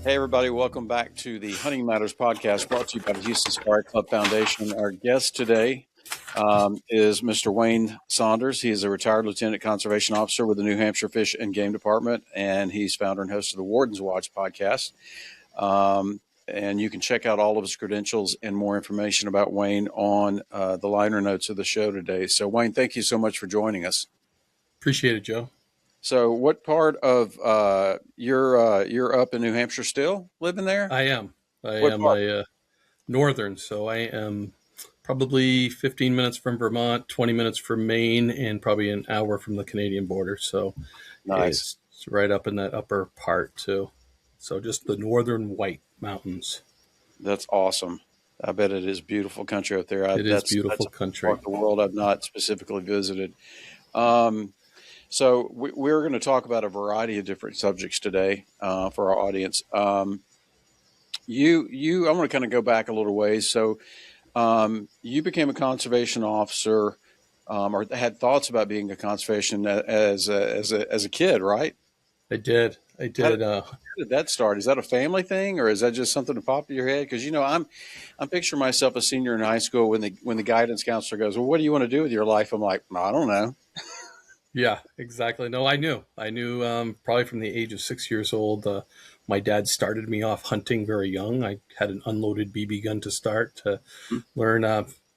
Hey, everybody, welcome back to the Hunting Matters podcast brought to you by the Houston Safari Club Foundation. Our guest today is Mr. Wayne Saunders. He is a retired lieutenant conservation officer with the New Hampshire Fish and Game Department, and he's founder and host of the Warden's Watch podcast. And you can check out all of his credentials and more information about Wayne on the liner notes of the show today. So, Wayne, thank you so much for joining us. Appreciate it, Joe. So, what part of you're up in New Hampshire still, living there? I am a northern, so I am probably 15 minutes from Vermont, 20 minutes from Maine, and probably an hour from the Canadian border. So nice. It's right up in that upper part too. So just the northern White Mountains. That's awesome. I bet it is beautiful country out there. It is beautiful country. Part of the world I've not specifically visited. So we're going to talk about a variety of different subjects today for our audience. I'm going to kind of go back a little ways. So you became a conservation officer or had thoughts about being a conservation as a kid, right? I did. How did that start? Is that a family thing, or is that just something that popped in your head? Because I'm picturing myself a senior in high school when the guidance counselor goes, "Well, what do you want to do with your life?" I'm like, I don't know. Yeah, exactly. No, I knew probably from the age of 6 years old. My dad started me off hunting very young. I had an unloaded BB gun to start to learn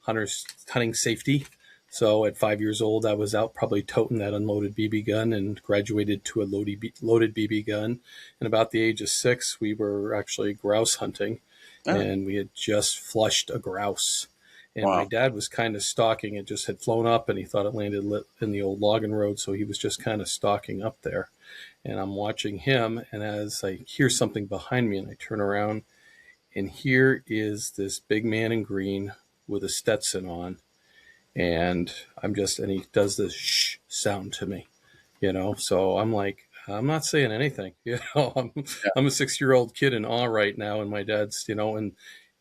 hunting safety. So at 5 years old, I was out probably toting that unloaded BB gun and graduated to a loaded BB gun. And about the age of 6, we were actually grouse hunting, and we had just flushed a grouse. And my dad was kind of stalking. It just had flown up, and he thought it landed in the old logging road. So he was just kind of stalking up there. And I'm watching him. And as I hear something behind me, and I turn around, and here is this big man in green with a Stetson on. And and he does this shh sound to me, So I'm like, I'm not saying anything, I'm a 6-year-old kid in awe right now. And my dad's, and all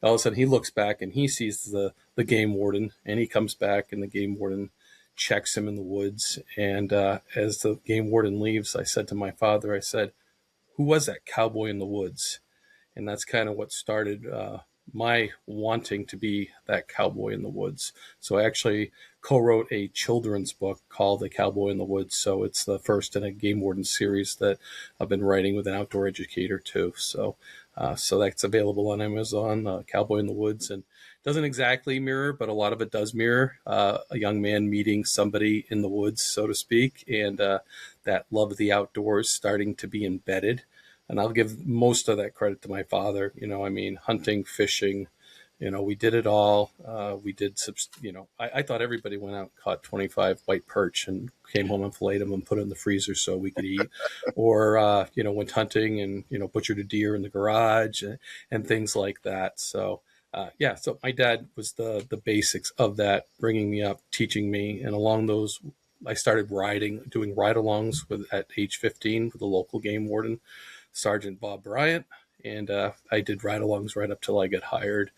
of a sudden he looks back and he sees the game warden, and he comes back, and the game warden checks him in the woods. And as the game warden leaves, I said to my father, I said, "Who was that cowboy in the woods?" And that's kind of what started my wanting to be that cowboy in the woods. So I actually co-wrote a children's book called The Cowboy in the Woods. So it's the first in a game warden series that I've been writing with an outdoor educator too. So that's available on Amazon, Cowboy in the Woods, and doesn't exactly mirror, but a lot of it does mirror a young man meeting somebody in the woods, so to speak, and that love of the outdoors starting to be embedded. And I'll give most of that credit to my father. Hunting, fishing, we did it all. We did, I thought everybody went out and caught 25 white perch and came home and filleted them and put it in the freezer so we could eat. Or, went hunting and, butchered a deer in the garage and things like that. So, so my dad was the basics of that, bringing me up, teaching me. And along those, I started doing ride-alongs at age 15 with the local game warden, Sergeant Bob Bryant, and I did ride-alongs right up till I got hired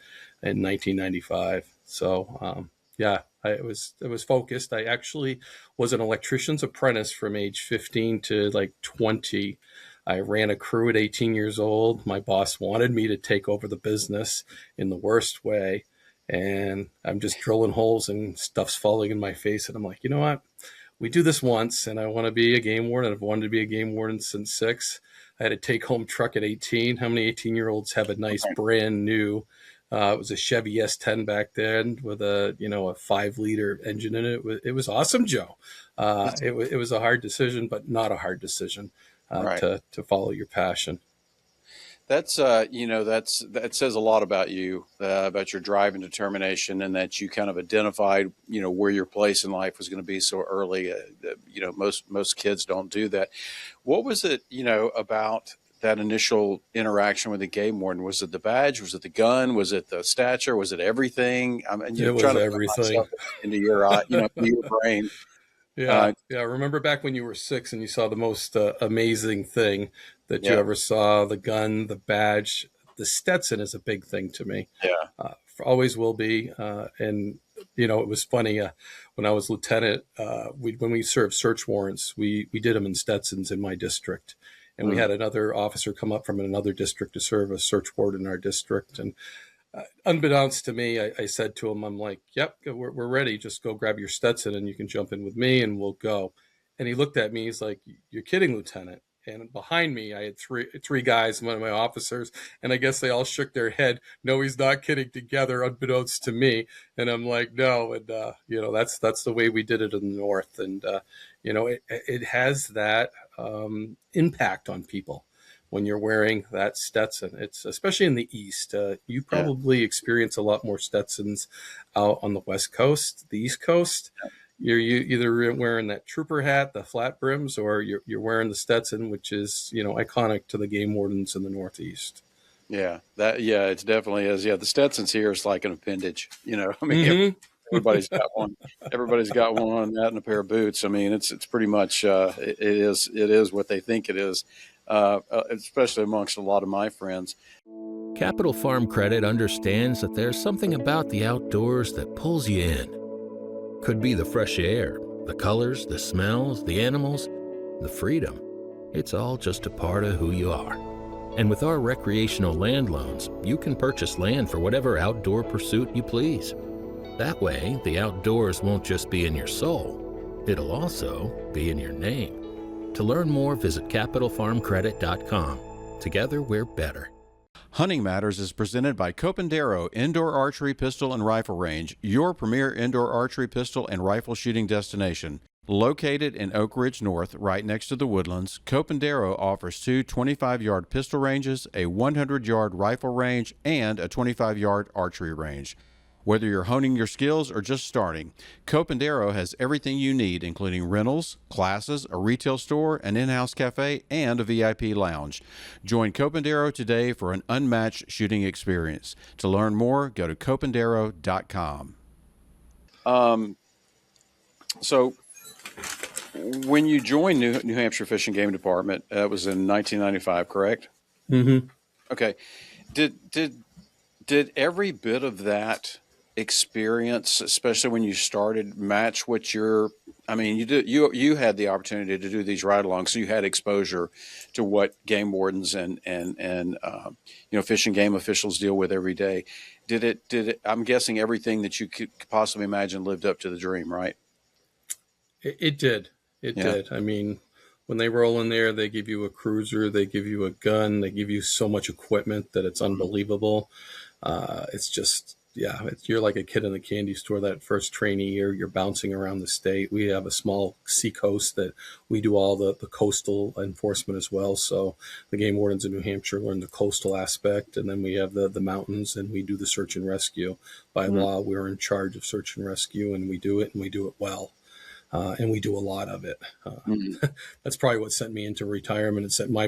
in 1995. So it was focused. I actually was an electrician's apprentice from age 15 to like 20. I ran a crew at 18 years old. My boss wanted me to take over the business in the worst way, and I'm just drilling holes and stuff's falling in my face. And I'm like, you know what? We do this once, and I want to be a game warden. I've wanted to be a game warden since 6. I had a take-home truck at 18. How many 18-year-olds have a nice brand new? It was a Chevy S10 back then with a 5-liter engine in it. It was awesome, Joe. It was a hard decision, but not a hard decision to follow your passion. That says a lot about you, about your drive and determination, and that you kind of identified, where your place in life was going to be so early. Most kids don't do that. What was it, about that initial interaction with the game warden? Was it the badge? Was it the gun? Was it the stature? Was it everything? It was everything into your eye, into your brain. Yeah. Remember back when you were 6 and you saw the most amazing thing that you ever saw, the gun, the badge. The Stetson is a big thing to me. Yeah. Always will be. And, it was funny when I was lieutenant, when we served search warrants, we did them in Stetsons in my district. And we had another officer come up from another district to serve as search warden in our district. And unbeknownst to me, I said to him, I'm like, yep, we're ready. Just go grab your Stetson and you can jump in with me and we'll go. And he looked at me. He's like, you're kidding, Lieutenant. And behind me, I had three guys, one of my officers, and I guess they all shook their head. No, he's not kidding, together, unbeknownst to me. And I'm like, no. And, that's the way we did it in the North. And, it has that impact on people when you're wearing that Stetson. It's especially in the East. You probably experience a lot more Stetsons out on the West Coast, the East Coast. You're either wearing that trooper hat, the flat brims, or you're wearing the Stetson, which is, iconic to the game wardens in the Northeast. Yeah, it definitely is. Yeah, the Stetsons here is like an appendage. I mean, everybody's got one. Everybody's got one on that and a pair of boots. I mean, it's pretty much it is what they think it is, especially amongst a lot of my friends. Capital Farm Credit understands that there's something about the outdoors that pulls you in. Could be the fresh air, the colors, the smells, the animals, the freedom. It's all just a part of who you are. And with our recreational land loans, you can purchase land for whatever outdoor pursuit you please. That way, the outdoors won't just be in your soul, it'll also be in your name. To learn more, visit capitalfarmcredit.com. Together, we're better. Hunting Matters is presented by Copendero Indoor Archery Pistol and Rifle Range, your premier indoor archery pistol and rifle shooting destination. Located in Oak Ridge North, right next to the Woodlands, Copendero offers two 25-yard pistol ranges, a 100-yard rifle range, and a 25-yard archery range. Whether you're honing your skills or just starting, Copendero has everything you need, including rentals, classes, a retail store, an in-house cafe, and a VIP lounge. Join Copendero today for an unmatched shooting experience. To learn more, go to copendero.com. So when you joined New Hampshire Fish and Game Department, that was in 1995, correct? Mm-hmm. Okay. Did every bit of that experience, especially when you started, match what you had the opportunity to do these ride-alongs, so you had exposure to what game wardens and fish and game officials deal with every day. Did it, I'm guessing everything that you could possibly imagine lived up to the dream, right? It did. It did. I mean, when they roll in there, they give you a cruiser, they give you a gun, they give you so much equipment that it's unbelievable. It's just, you're like a kid in the candy store that first trainee year. You're bouncing around the state. We have a small seacoast that we do all the coastal enforcement as well. So the game wardens in New Hampshire learn the coastal aspect, and then we have the mountains, and we do the search and rescue. By law, we're in charge of search and rescue, and we do it well. And we do a lot of it. That's probably what sent me into retirement. It sent my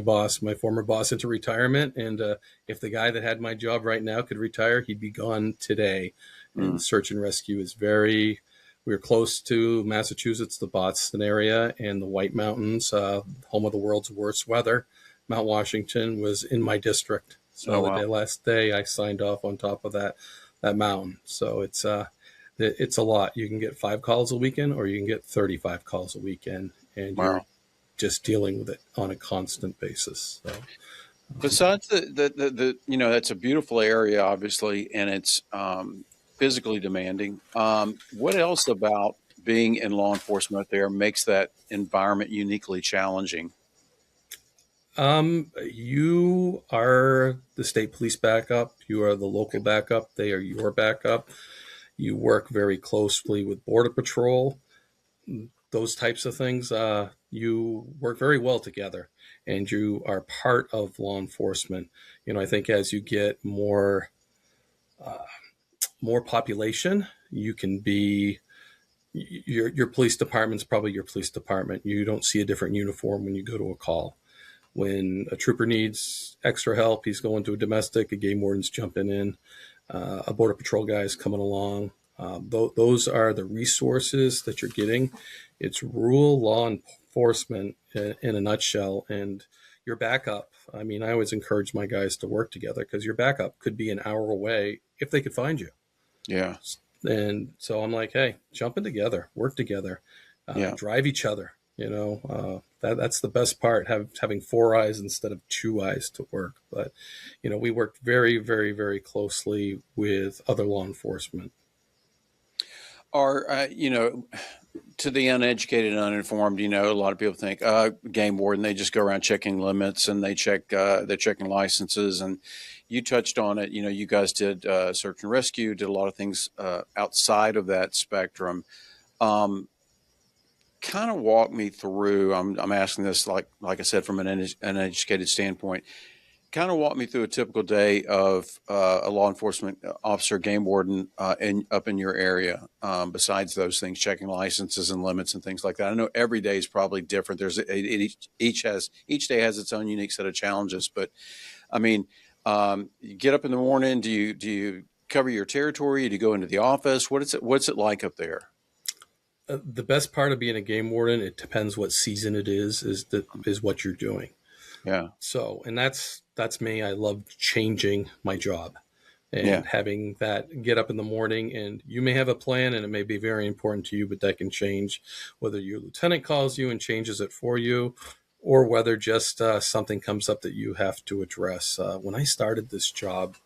former boss, into retirement. And if the guy that had my job right now could retire, he'd be gone today. And search and rescue is we're close to Massachusetts, the Boston area, and the White Mountains, home of the world's worst weather. Mount Washington was in my district. So the last day I signed off on top of that mountain. So it's a lot. You can get 5 calls a weekend, or you can get 35 calls a weekend, and you're just dealing with it on a constant basis. So, besides the that's a beautiful area, obviously, and it's physically demanding. What else about being in law enforcement there makes that environment uniquely challenging? You are the state police backup. You are the local backup. They are your backup. You work very closely with Border Patrol, those types of things. You work very well together, and you are part of law enforcement. I think as you get more population, you can be your police department's probably your police department. You don't see a different uniform when you go to a call. When a trooper needs extra help, he's going to a domestic, a game warden's jumping in. A Border Patrol guy is coming along. Those are the resources that you're getting. It's rural law enforcement in a nutshell, and your backup. I mean, I always encourage my guys to work together, because your backup could be an hour away if they could find you. Yeah. And so I'm like, hey, jump in together, work together, drive each other. That's the best part, having four eyes instead of two eyes to work. But, we worked very, very, very closely with other law enforcement. To the uneducated and uninformed, a lot of people think game warden, they just go around checking limits and they're checking licenses. And you touched on it. You guys did search and rescue, did a lot of things outside of that spectrum. Kind of walk me through. I'm asking this like I said from an uneducated standpoint. Kind of walk me through a typical day of a law enforcement officer, game warden, up in your area. Besides those things, checking licenses and limits and things like that. I know every day is probably different. Each day has its own unique set of challenges. But I mean, you get up in the morning. Do you cover your territory? Do you go into the office? What's it like up there? The best part of being a game warden, it depends what season it is what you're doing. Yeah. So, and that's me. I love changing my job and having that get up in the morning, and you may have a plan and it may be very important to you, but that can change whether your lieutenant calls you and changes it for you, or whether just something comes up that you have to address. When I started this job,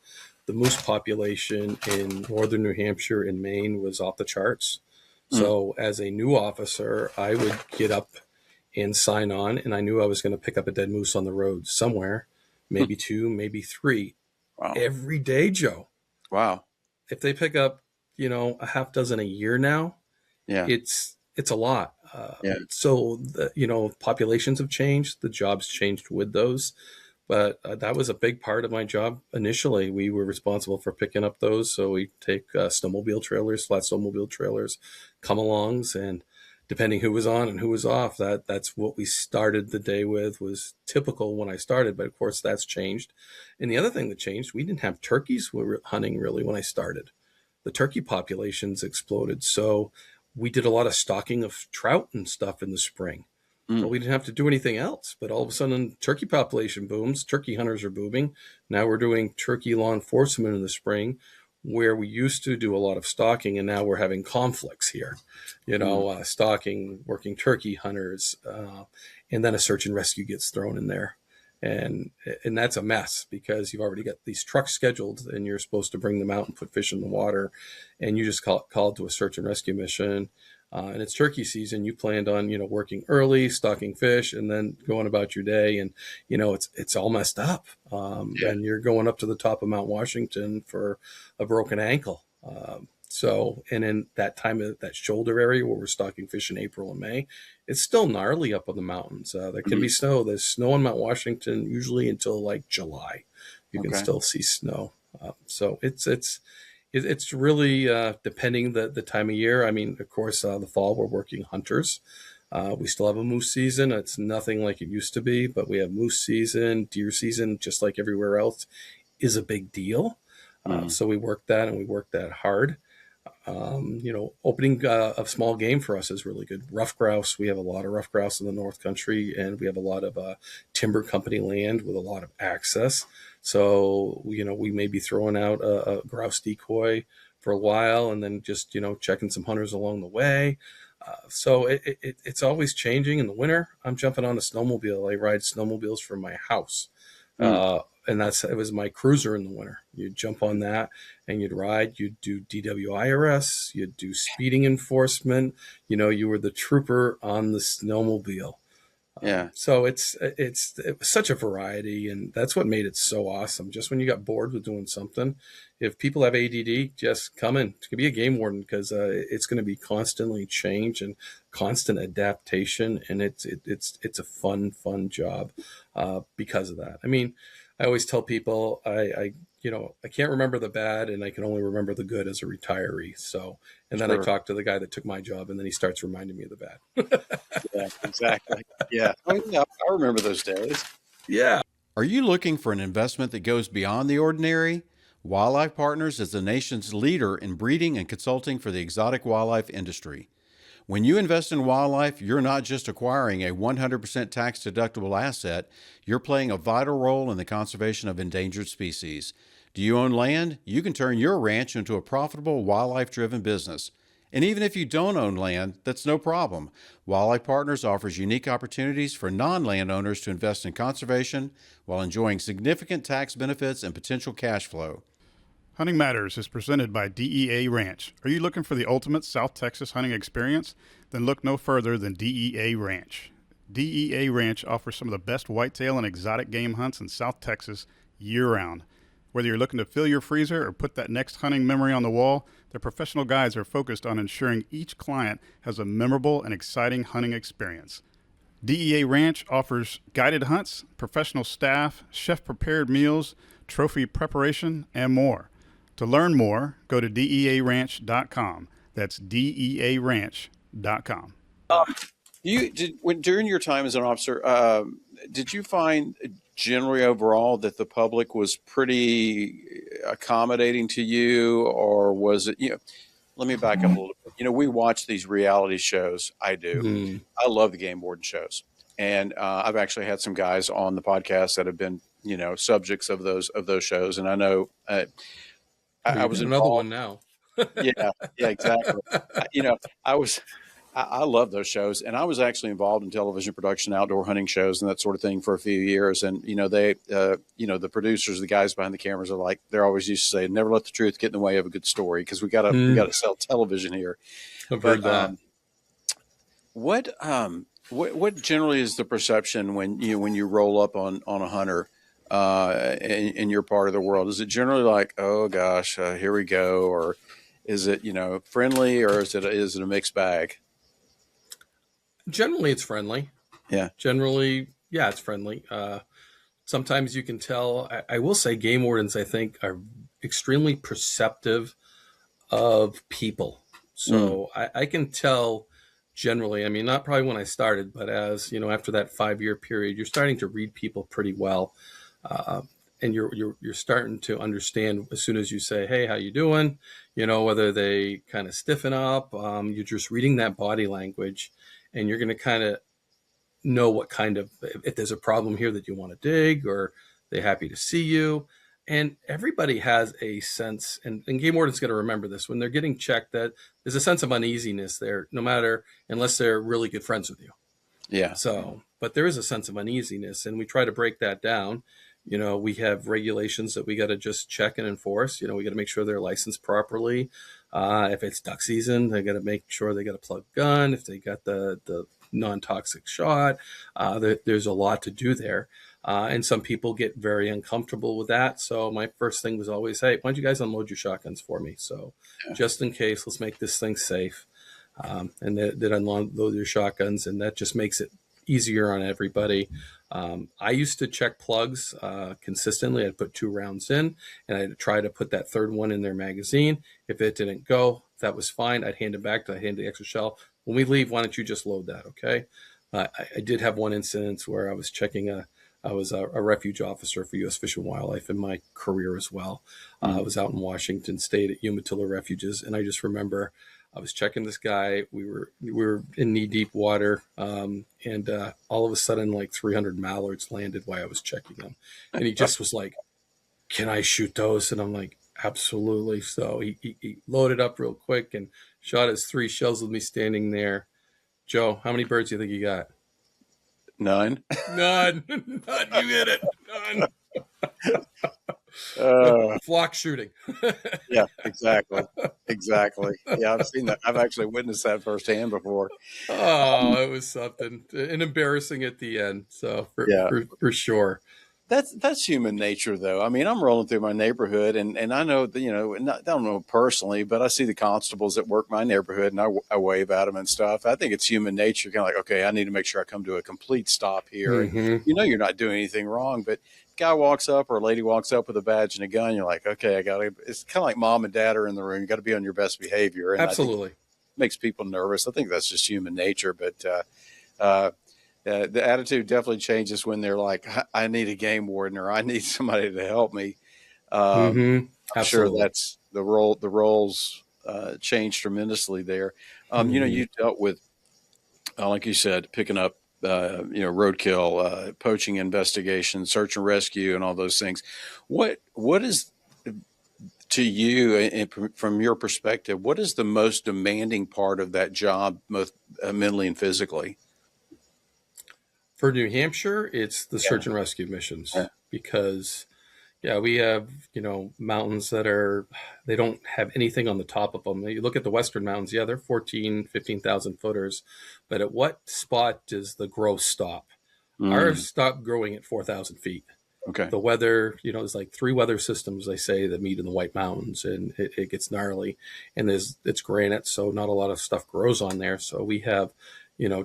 the moose population in northern New Hampshire and Maine was off the charts. So as a new officer, I would get up and sign on, and I knew I was going to pick up a dead moose on the road somewhere, maybe two, maybe three, every day, Joe. Wow. If they pick up, a half dozen a year now, it's a lot. So, populations have changed. The job's changed with those. But that was a big part of my job initially. We were responsible for picking up those. So we take snowmobile trailers, flat snowmobile trailers, come-alongs, and depending who was on and who was off, that's what we started the day with. Was typical when I started, but of course that's changed. And the other thing that changed, we didn't have turkeys we were hunting really when I started. The turkey populations exploded. So we did a lot of stalking of trout and stuff in the spring. Well, we didn't have to do anything else, but all of a sudden turkey population booms, turkey hunters are booming. Now we're doing turkey law enforcement in the spring, where we used to do a lot of stalking, and now we're having conflicts here, stalking, working turkey hunters, and then a search and rescue gets thrown in there. And that's a mess because you've already got these trucks scheduled and you're supposed to bring them out and put fish in the water, and you just called to a search and rescue mission. And it's turkey season. You planned on, working early, stalking fish, and then going about your day. And, it's all messed up. And you're going up to the top of Mount Washington for a broken ankle. And in that time of that shoulder area where we're stalking fish in April and May, it's still gnarly up on the mountains. There can be snow. There's snow on Mount Washington usually until like July. You can still see snow. So it's really depending the time of year. I mean, of course, the fall we're working hunters. We still have a moose season. It's nothing like it used to be, but we have moose season, deer season, just like everywhere else, is a big deal. So we work that, and we work that hard. Opening of small game for us is really good. Rough grouse. We have a lot of rough grouse in the North Country, and we have a lot of timber company land with a lot of access. So, we may be throwing out a grouse decoy for a while and then just, checking some hunters along the way. So it's always changing. In the winter, I'm jumping on a snowmobile. I ride snowmobiles from my house. And it was my cruiser in the winter. You'd jump on that and you'd ride, you'd do DWI arrests, you'd do speeding enforcement. You were the trooper on the snowmobile. So it was such a variety, and that's what made it so awesome. Just when you got bored with doing something, if people have ADD, just come in to be a game warden, because it's going to be constantly change and constant adaptation, and it's a fun job because of that. I mean, I always tell people I can't remember the bad, and I can only remember the good as a retiree. So, and then I talk to the guy that took my job, and then he starts reminding me of the bad. Yeah, exactly. Yeah. Oh, yeah. I remember those days. Yeah. Are you looking for an investment that goes beyond the ordinary? Wildlife Partners is the nation's leader in breeding and consulting for the exotic wildlife industry. When you invest in wildlife, you're not just acquiring a 100% tax-deductible asset, you're playing a vital role in the conservation of endangered species. Do you own land? You can turn your ranch into a profitable wildlife-driven business. And even if you don't own land, that's no problem. Wildlife Partners offers unique opportunities for non-landowners to invest in conservation while enjoying significant tax benefits and potential cash flow. Hunting Matters is presented by DEA Ranch. Are you looking for the ultimate South Texas hunting experience? Then look no further than DEA Ranch. DEA Ranch offers some of the best whitetail and exotic game hunts in South Texas year-round. Whether you're looking to fill your freezer or put that next hunting memory on the wall, their professional guides are focused on ensuring each client has a memorable and exciting hunting experience. DEA Ranch offers guided hunts, professional staff, chef-prepared meals, trophy preparation, and more. To learn more, go to dearanch.com. That's dearanch.com. During your time as an officer, did you find generally overall that the public was pretty accommodating to you, or was it, let me back up a little bit. We watch these reality shows. I do. Mm. I love the game warden shows. And I've actually had some guys on the podcast that have been, subjects of those shows. And I know I was another one now. yeah, exactly. I love those shows, and I was actually involved in television production, outdoor hunting shows, and that sort of thing for a few years. And the producers, the guys behind the cameras are like, they're always used to say, "Never let the truth get in the way of a good story," because we got to sell television here. I've heard that. What generally is the perception when you roll up on a hunter in your part of the world? Is it generally like, oh gosh, here we go, or is it friendly, or is it a mixed bag? Generally, it's friendly. Yeah. Generally, yeah, it's friendly. Sometimes you can tell. I will say game wardens, I think, are extremely perceptive of people. So I can tell generally, I mean, not probably when I started, but as, after that 5-year period, you're starting to read people pretty well. And you're starting to understand as soon as you say, "Hey, how you doing?" Whether they kind of stiffen up. You're just reading that body language, and you're going to kind of know what kind of, if there's a problem here that you want to dig, or they're happy to see you. And everybody has a sense, and game wardens got to remember this when they're getting checked, that there's a sense of uneasiness there, unless they're really good friends with you. Yeah. So, but there is a sense of uneasiness, and we try to break that down. We have regulations that we got to just check and enforce. We got to make sure they're licensed properly. If it's duck season, they got to make sure they got a plug gun. If they got the non-toxic shot, there's a lot to do there. And some people get very uncomfortable with that. So my first thing was always, "Hey, why don't you guys unload your shotguns for me? So just in case, let's make this thing safe." And they unload their shotguns, and that just makes it easier on everybody. I used to check plugs consistently. I'd put 2 rounds in, and I'd try to put that third one in their magazine. If it didn't go, that was fine. I'd hand it back. I'd hand the extra shell. When we leave, why don't you just load that, okay? I did have one incident where I was checking I was a refuge officer for U.S. Fish and Wildlife in my career as well. I was out in Washington State at Umatilla Refuges, and I just remember I was checking this guy. We were in knee-deep water, and all of a sudden, like 300 mallards landed while I was checking them. And he just was like, "Can I shoot those?" And I'm like, "Absolutely." So he loaded up real quick and shot his 3 shells with me standing there. Joe, how many birds do you think you got? None. None. None. You hit it. None. Flock shooting. Yeah, exactly. Yeah, I've seen that. I've actually witnessed that firsthand before. Oh, it was something, and embarrassing at the end. So for sure. That's human nature, though. I mean, I'm rolling through my neighborhood, and I know that, I don't know personally, but I see the constables that work my neighborhood, and I wave at them and stuff. I think it's human nature, kind of like, okay, I need to make sure I come to a complete stop here. Mm-hmm. And you're not doing anything wrong, but guy walks up or a lady walks up with a badge and a gun, you're like, okay, it's kind of like mom and dad are in the room. You got to be on your best behavior. And absolutely. It makes people nervous. I think that's just human nature, but the attitude definitely changes when they're like, "I need a game warden," or "I need somebody to help me." I'm sure that's the role. The roles change tremendously there. You dealt with, like you said, picking up, roadkill, poaching investigation, search and rescue, and all those things. What is To you, from your perspective, what is the most demanding part of that job, both mentally and physically? For New Hampshire, it's the Yeah. search and rescue missions Yeah. because, yeah, we have, mountains that they don't have anything on the top of them. You look at the Western mountains, yeah, they're 14, 15,000 footers. But at what spot does the growth stop? Ours stopped growing at 4,000 feet. Okay. The weather, there's like 3 weather systems, they say, that meet in the White Mountains, and it gets gnarly. And it's granite, so not a lot of stuff grows on there. So we have,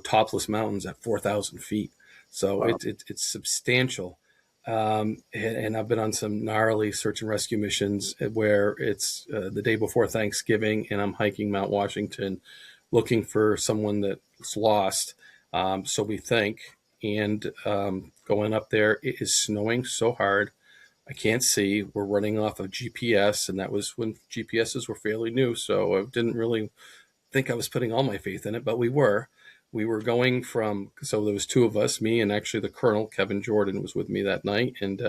topless mountains at 4,000 feet. So Wow. it's substantial. And I've been on some gnarly search and rescue missions where it's the day before Thanksgiving, and I'm hiking Mount Washington looking for someone that's lost. So we think, and going up there, it is snowing so hard. I can't see. We're running off of GPS, and that was when GPSs were fairly new. So I didn't really think I was putting all my faith in it, but we were. We were going so there was 2 of us, me and actually the Colonel, Kevin Jordan, was with me that night. And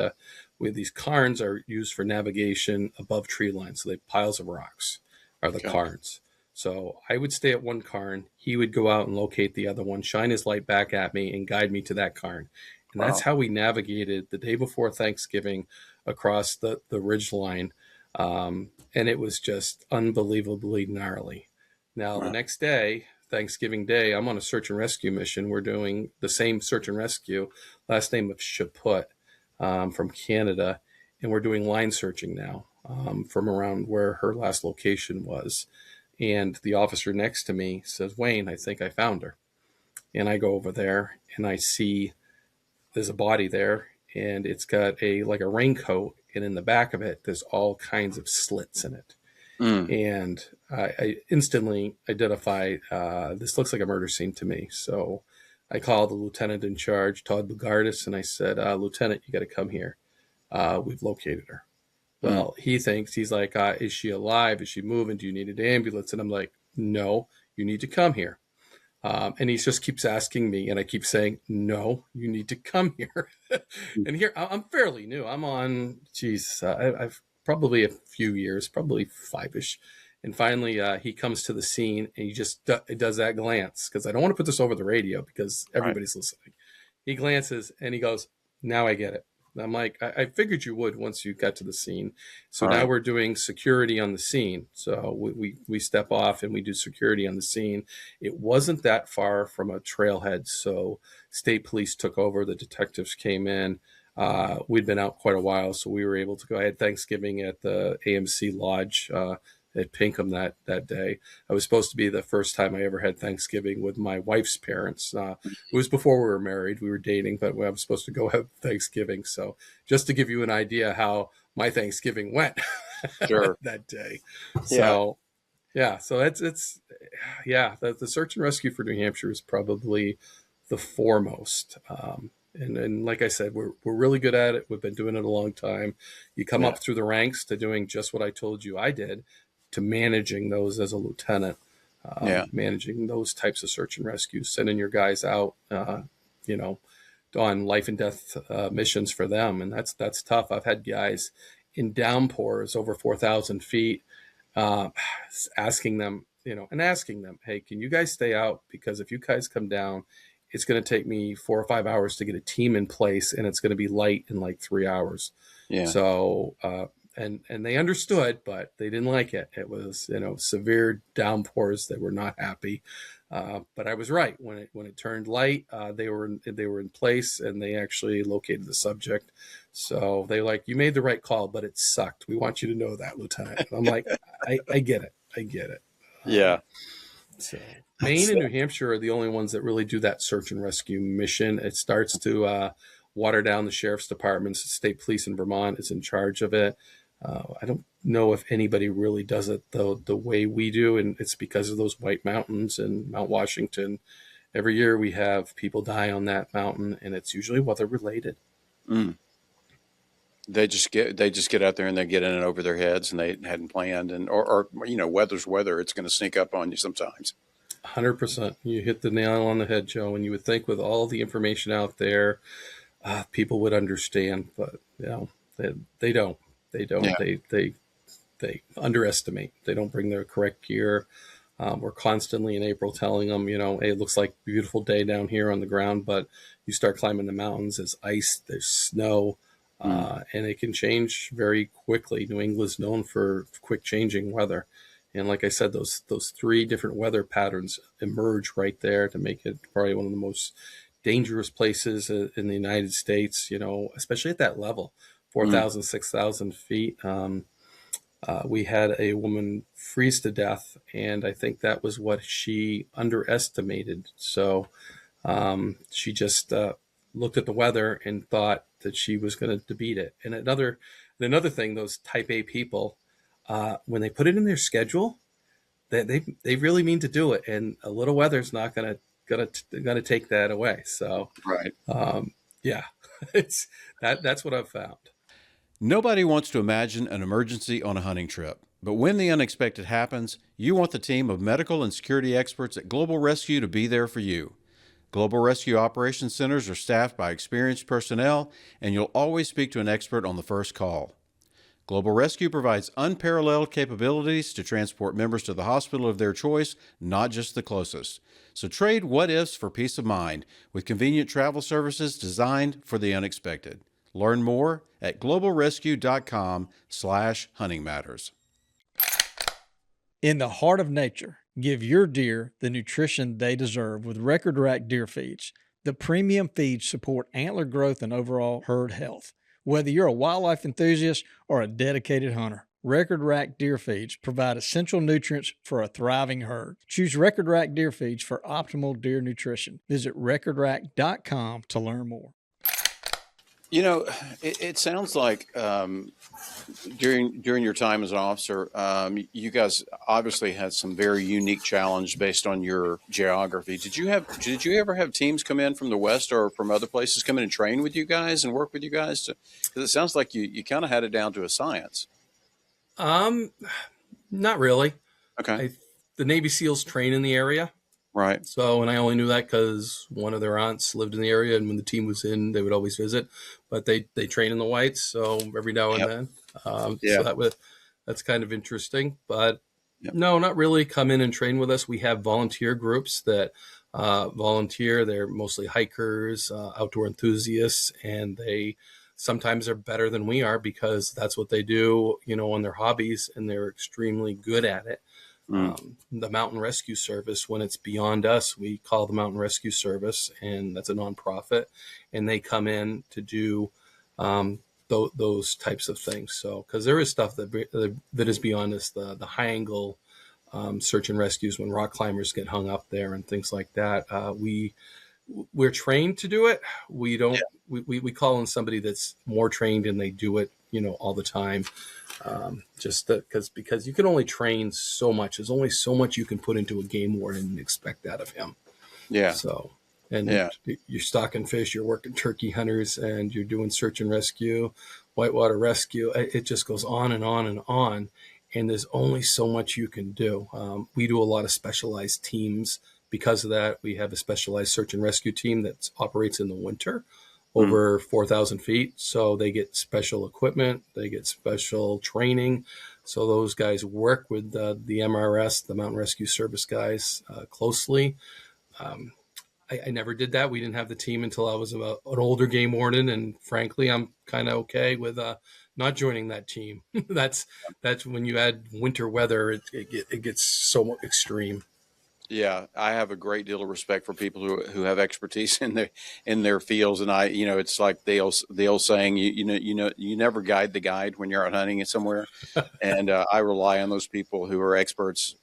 these cairns are used for navigation above tree lines. So they piles of rocks are the cairns. So I would stay at one cairn. He would go out and locate the other one, shine his light back at me, and guide me to that cairn. And that's how we navigated the day before Thanksgiving across the ridge line. And it was just unbelievably gnarly. Now, the next day, Thanksgiving Day, I'm on a search and rescue mission. We're doing the same search and rescue, last name of Chaput, from Canada. And we're doing line searching now from around where her last location was. And the officer next to me says, "Wayne, I think I found her." And I go over there and I see there's a body there, and it's got like a raincoat. And in the back of it, there's all kinds of slits in it. And I instantly identify, this looks like a murder scene to me. So I called the lieutenant in charge, Todd Bugardis, and I said, "Lieutenant, you got to come here. We've located her." Well, he's like, "Is she alive? Is she moving? Do you need an ambulance?" And I'm like, "No, you need to come here." And he just keeps asking me, and I keep saying, "No, you need to come here." And here, I'm fairly new. I'm on, I've probably a few years, probably 5-ish. And finally, he comes to the scene, and he just does that glance, because I don't want to put this over the radio because everybody's listening. He glances, and he goes, "Now I get it." I'm like, I figured you would once you got to the scene. So now we're doing security on the scene. So we step off and we do security on the scene. It wasn't that far from a trailhead. So state police took over. The detectives came in. We'd been out quite a while, so we were able to go. I had Thanksgiving at the AMC Lodge at Pinkham that day. I was supposed to be the first time I ever had Thanksgiving with my wife's parents. It was before we were married. We were dating, but I was supposed to go have Thanksgiving. So just to give you an idea how my Thanksgiving went that day. So so the search and rescue for New Hampshire is probably the foremost. And like I said, we're really good at it. We've been doing it a long time. You come up through the ranks to doing just what I told you I did, to managing those as a lieutenant, managing those types of search and rescue, sending your guys out, on life and death missions for them. And that's tough. I've had guys in downpours over 4,000 feet, asking them, "Hey, can you guys stay out? Because if you guys come down, it's going to take me 4 or 5 hours to get a team in place, and it's going to be light in like 3 hours." Yeah. So, and they understood, but they didn't like it. It was, severe downpours. They were not happy. But I was right. When it turned light, they were in place, and they actually located the subject. So they like, "You made the right call, but it sucked. We want you to know that, Lieutenant." I'm like, I get it. I get it. Yeah. So Maine and New Hampshire are the only ones that really do that search and rescue mission. It starts to water down the sheriff's departments. The state police in Vermont is in charge of it. I don't know if anybody really does it the way we do, and it's because of those White Mountains and Mount Washington. Every year we have people die on that mountain, and it's usually weather related. They just get out there and they get in and over their heads, and they hadn't planned, and or weather's weather. It's going to sneak up on you sometimes. 100%. You hit the nail on the head, Joe. And you would think with all the information out there, people would understand, but they don't. They don't. Yeah. They they underestimate. They don't bring their correct gear. We're constantly in April telling them, hey, it looks like a beautiful day down here on the ground, but you start climbing the mountains, there's ice, there's snow, and it can change very quickly. New England's known for quick changing weather. And like I said, those three different weather patterns emerge right there to make it probably one of the most dangerous places in the United States, especially at that level, 4,000, 6,000 feet. We had a woman freeze to death, and I think that was what she underestimated. So she just looked at the weather and thought that she was going to beat it. And another thing, those type A people, when they put it in their schedule, they really mean to do it, and a little weather's not gonna take that away. So Right. yeah, that's what I've found. Nobody wants to imagine an emergency on a hunting trip, but when the unexpected happens, you want the team of medical and security experts at Global Rescue to be there for you. Global Rescue Operations Centers are staffed by experienced personnel, and you'll always speak to an expert on the first call. Global Rescue provides unparalleled capabilities to transport members to the hospital of their choice, not just the closest. So trade what-ifs for peace of mind with convenient travel services designed for the unexpected. Learn more at globalrescue.com/huntingmatters. In the heart of nature, give your deer the nutrition they deserve with Record Rack Deer Feeds. The premium feeds support antler growth and overall herd health. Whether you're a wildlife enthusiast or a dedicated hunter, Record Rack Deer Feeds provide essential nutrients for a thriving herd. Choose Record Rack Deer Feeds for optimal deer nutrition. Visit recordrack.com to learn more. It sounds like during your time as an officer, you guys obviously had some very unique challenge based on your geography. Did you ever have teams come in from the West or from other places come in and train with you guys and work with you guys? Because it sounds like you kind of had it down to a science. Not really. Okay. The Navy SEALs train in the area. Right. So, and I only knew that because one of their aunts lived in the area, and when the team was in, they would always visit. But they train in the whites, so every now and then. So that's kind of interesting. But no, not really come in and train with us. We have volunteer groups that volunteer. They're mostly hikers, outdoor enthusiasts, and they sometimes are better than we are because that's what they do, on their hobbies, and they're extremely good at it. The Mountain Rescue Service, when it's beyond us, we call the Mountain Rescue Service, and that's a nonprofit, and they come in to do those types of things. So, because there is stuff that is beyond us, the high angle search and rescues when rock climbers get hung up there and things like that. We're trained to do it. We don't. We call in somebody that's more trained, and they do it, all the time. Because you can only train so much. There's only so much you can put into a game warden and expect out of him. Yeah. So, you're stocking fish, you're working turkey hunters, and you're doing search and rescue, whitewater rescue. It just goes on and on and on. And there's only so much you can do. We do a lot of specialized teams. Because of that, we have a specialized search and rescue team that operates in the winter over 4,000 feet. So they get special equipment, they get special training. So those guys work with the MRS, the Mountain Rescue Service guys, closely. I never did that. We didn't have the team until I was an older game warden. And frankly, I'm kind of okay with not joining that team. That's when you add winter weather, it gets so extreme. Yeah, I have a great deal of respect for people who have expertise in their fields, and it's like the old saying, you never guide the guide when you're out hunting somewhere, and I rely on those people who are experts,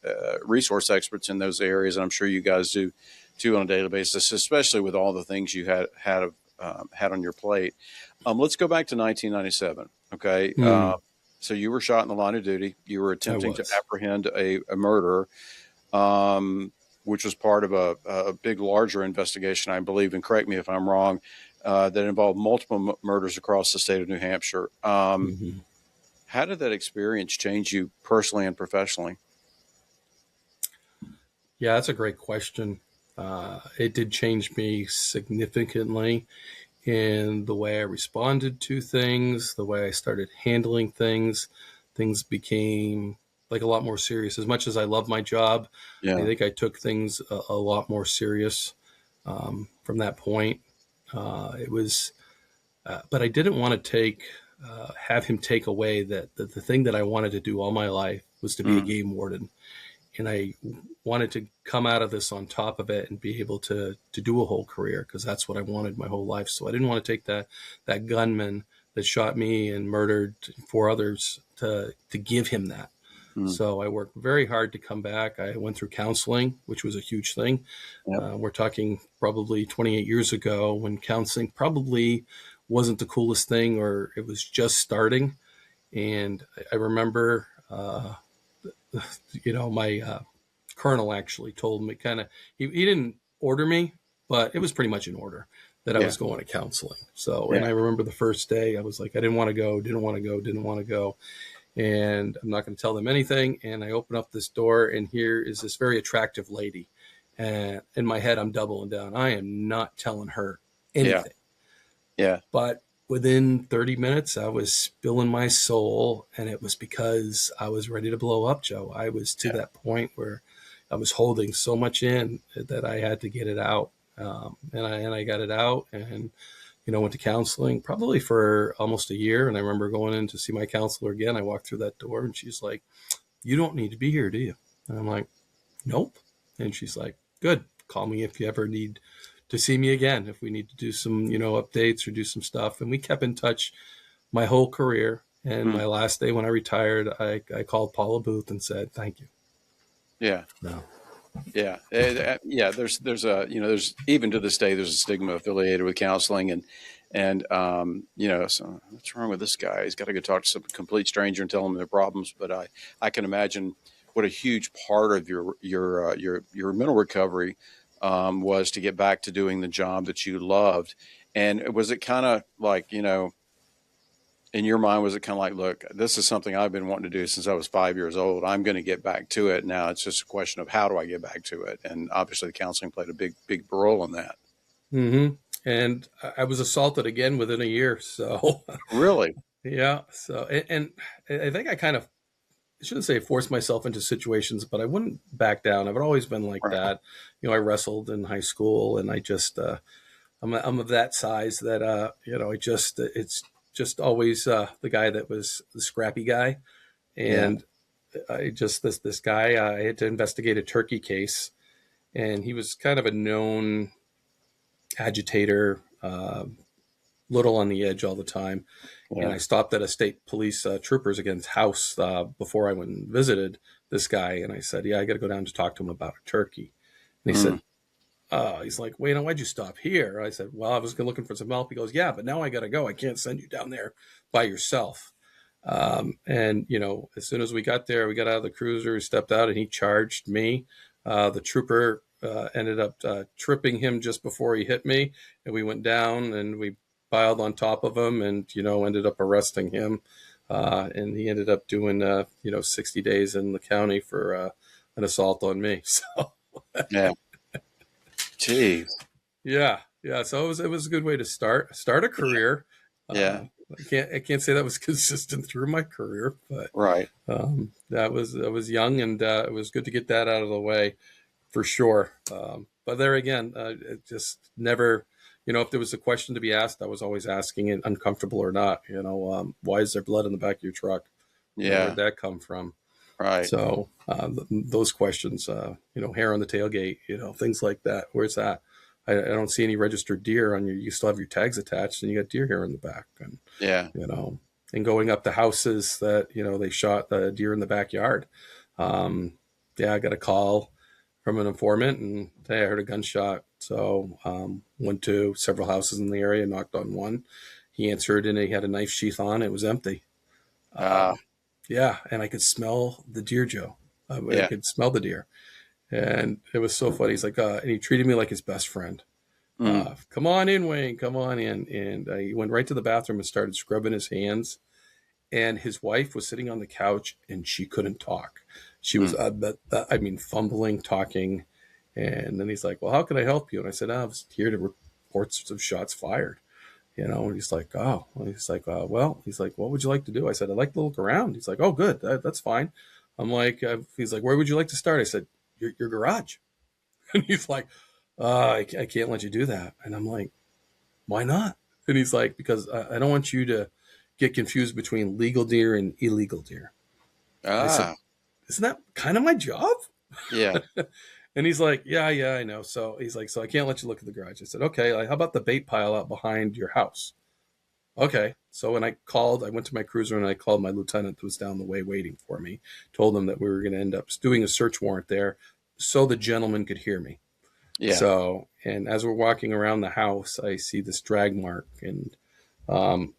resource experts in those areas, and I'm sure you guys do too on a daily basis, especially with all the things you had on your plate. Let's go back to 1997. Okay, so you were shot in the line of duty. You were attempting to apprehend a murderer. Which was part of a big, larger investigation, I believe, and correct me if I'm wrong, that involved multiple murders across the state of New Hampshire. How did that experience change you personally and professionally? Yeah, that's a great question. It did change me significantly in the way I responded to things, the way I started handling things, things became like a lot more serious. As much as I love my job, Yeah. I think I took things a lot more serious from that point. It was, but I didn't want to have him take away that the thing that I wanted to do all my life was to be a game warden. And I wanted to come out of this on top of it and be able to do a whole career, because that's what I wanted my whole life. So I didn't want to take that gunman that shot me and murdered 4 others to give him that. So I worked very hard to come back. I went through counseling, which was a huge thing. Yep. We're talking probably 28 years ago, when counseling probably wasn't the coolest thing, or it was just starting. And I remember, my colonel actually told me he didn't order me, but it was pretty much in order that I was going to counseling. So, and I remember the first day I was like, I didn't want to go. And I'm not going to tell them anything. And I open up this door, and here is this very attractive lady. And in my head, I'm doubling down. I am not telling her anything. Yeah. But within 30 minutes, I was spilling my soul, and it was because I was ready to blow up, Joe. I was to that point where I was holding so much in that I had to get it out. And I got it out, and went to counseling probably for almost a year. And I remember going in to see my counselor again. I walked through that door, and she's like, "You don't need to be here, do you?" And I'm like, "Nope." And she's like, "Good. Call me if you ever need to see me again, if we need to do some, updates or do some stuff." And we kept in touch my whole career. And my last day when I retired, I called Paula Booth and said, "Thank you." Yeah. No. Yeah. There's there's even to this day, there's a stigma affiliated with counseling, and so what's wrong with this guy? He's got to go talk to some complete stranger and tell him their problems. But I can imagine what a huge part of your mental recovery was to get back to doing the job that you loved. And was it kind of like, in your mind, was it kind of like, look, this is something I've been wanting to do since I was 5 years old. I'm going to get back to it. Now it's just a question of how do I get back to it? And obviously the counseling played a big role in that. Mm-hmm. And I was assaulted again within a year. So Really? yeah. So, and I think I shouldn't say forced myself into situations, but I wouldn't back down. I've always been like that. I wrestled in high school, and I just, I'm of that size that, it's just always the guy that was the scrappy guy. And this guy, I had to investigate a turkey case, and he was kind of a known agitator, little on the edge all the time. Yeah. And I stopped at a state police troopers against house before I went and visited this guy. And I said, "Yeah, I got to go down to talk to him about a turkey." And he said, he's like, "Wait, why'd you stop here?" I said, "Well, I was looking for some help." He goes, "Yeah, but now I got to go. I can't send you down there by yourself." And, as soon as we got there, we got out of the cruiser, we stepped out, and he charged me. The trooper ended up tripping him just before he hit me. And we went down, and we piled on top of him, and, ended up arresting him. And he ended up doing, 60 days in the county for an assault on me. So, yeah. Jeez. Yeah. So it was a good way to start a career. Yeah. I can't say that was consistent through my career, but right. I was young, and it was good to get that out of the way for sure. But there again, it just never, if there was a question to be asked, I was always asking it, uncomfortable or not, why is there blood in the back of your truck? Yeah. Where'd that come from? Right. So those questions, hair on the tailgate, things like that. Where's that? I don't see any registered deer on you still have your tags attached, and you got deer hair in the back. And, and going up to houses that, they shot the deer in the backyard. I got a call from an informant, and hey, I heard a gunshot. So went to several houses in the area, knocked on one. He answered, and he had a knife sheath on. It was empty. And I could smell the deer, Joe. I could smell the deer. And it was so funny. He's like, and he treated me like his best friend. Come on in, Wayne, come on in. And he went right to the bathroom and started scrubbing his hands. And his wife was sitting on the couch, and she couldn't talk. She was, fumbling, talking. And then he's like, "Well, how can I help you?" And I said, "I was here to report some shots fired." And he's like, oh, well, he's like, what would you like to do? I said, I'd like to look around. He's like, oh, good. That's fine. I'm like, he's like, where would you like to start? I said, your garage. And he's like, I can't let you do that. And I'm like, why not? And he's like, because I don't want you to get confused between legal deer and illegal deer. I said, isn't that kind of my job? Yeah. And he's like, yeah, I know. So he's like, so I can't let you look at the garage. I said, okay, like, how about the bait pile out behind your house? Okay. So when I went to my cruiser and I called my lieutenant who was down the way waiting for me, told him that we were going to end up doing a search warrant there so the gentleman could hear me. Yeah. So, and as we're walking around the house, I see this drag mark, and I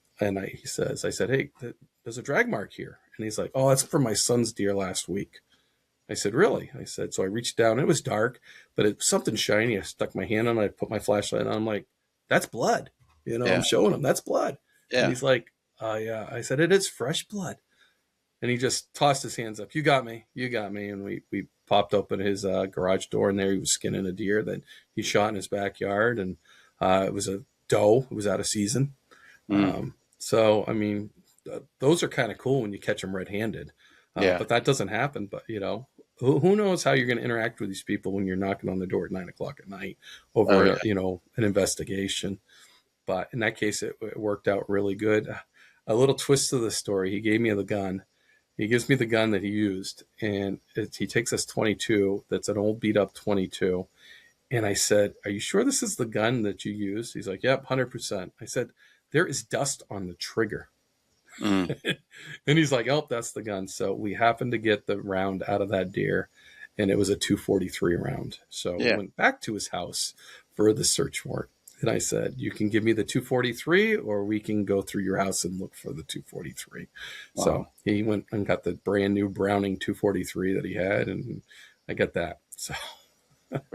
said, hey, there's a drag mark here. And he's like, oh, that's for my son's deer last week. I said, really? I said, so I reached down. It was dark, but it was something shiny. I stuck my hand on it. I put my flashlight on. I'm like, that's blood. Yeah. I'm showing him that's blood. Yeah. And he's like, yeah. I said, it is fresh blood. And he just tossed his hands up. You got me. And we popped open his garage door, and there he was skinning a deer that he shot in his backyard. And it was a doe. It was out of season. So, I mean, those are kind of cool when you catch them red-handed. But that doesn't happen. But, who knows how you're going to interact with these people when you're knocking on the door at 9:00 at night over, an investigation. But in that case, it worked out really good. A little twist to the story. He gave me the gun. He gives me the gun that he used, and he takes this 22. That's an old beat up 22. And I said, are you sure this is the gun that you used? He's like, yep, 100%. I said, there is dust on the trigger. And he's like, oh, that's the gun. So we happened to get the round out of that deer, and it was a 243 round. So we went back to his house for the search warrant. And I said, you can give me the 243, or we can go through your house and look for the 243. Wow. So he went and got the brand new Browning 243 that he had, and I got that. So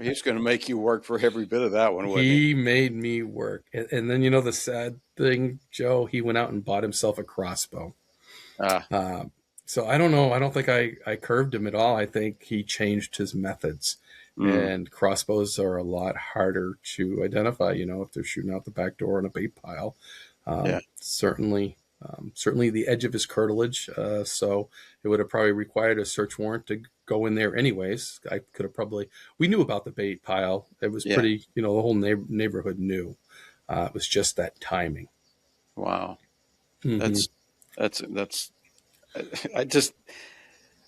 he's going to make you work for every bit of that one, wouldn't he? He made me work. And then, the sad thing, Joe, he went out and bought himself a crossbow. So I don't know. I don't think I curved him at all. I think he changed his methods. And crossbows are a lot harder to identify, if they're shooting out the back door in a bait pile. Certainly the edge of his curtilage. So it would have probably required a search warrant to go in there anyways. I could have we knew about the bait pile. It was pretty, the whole neighborhood knew. It was just that timing. Wow. That's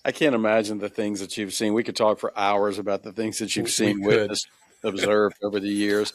I can't imagine the things that you've seen. We could talk for hours about the things that you've seen, witnessed, observed over the years.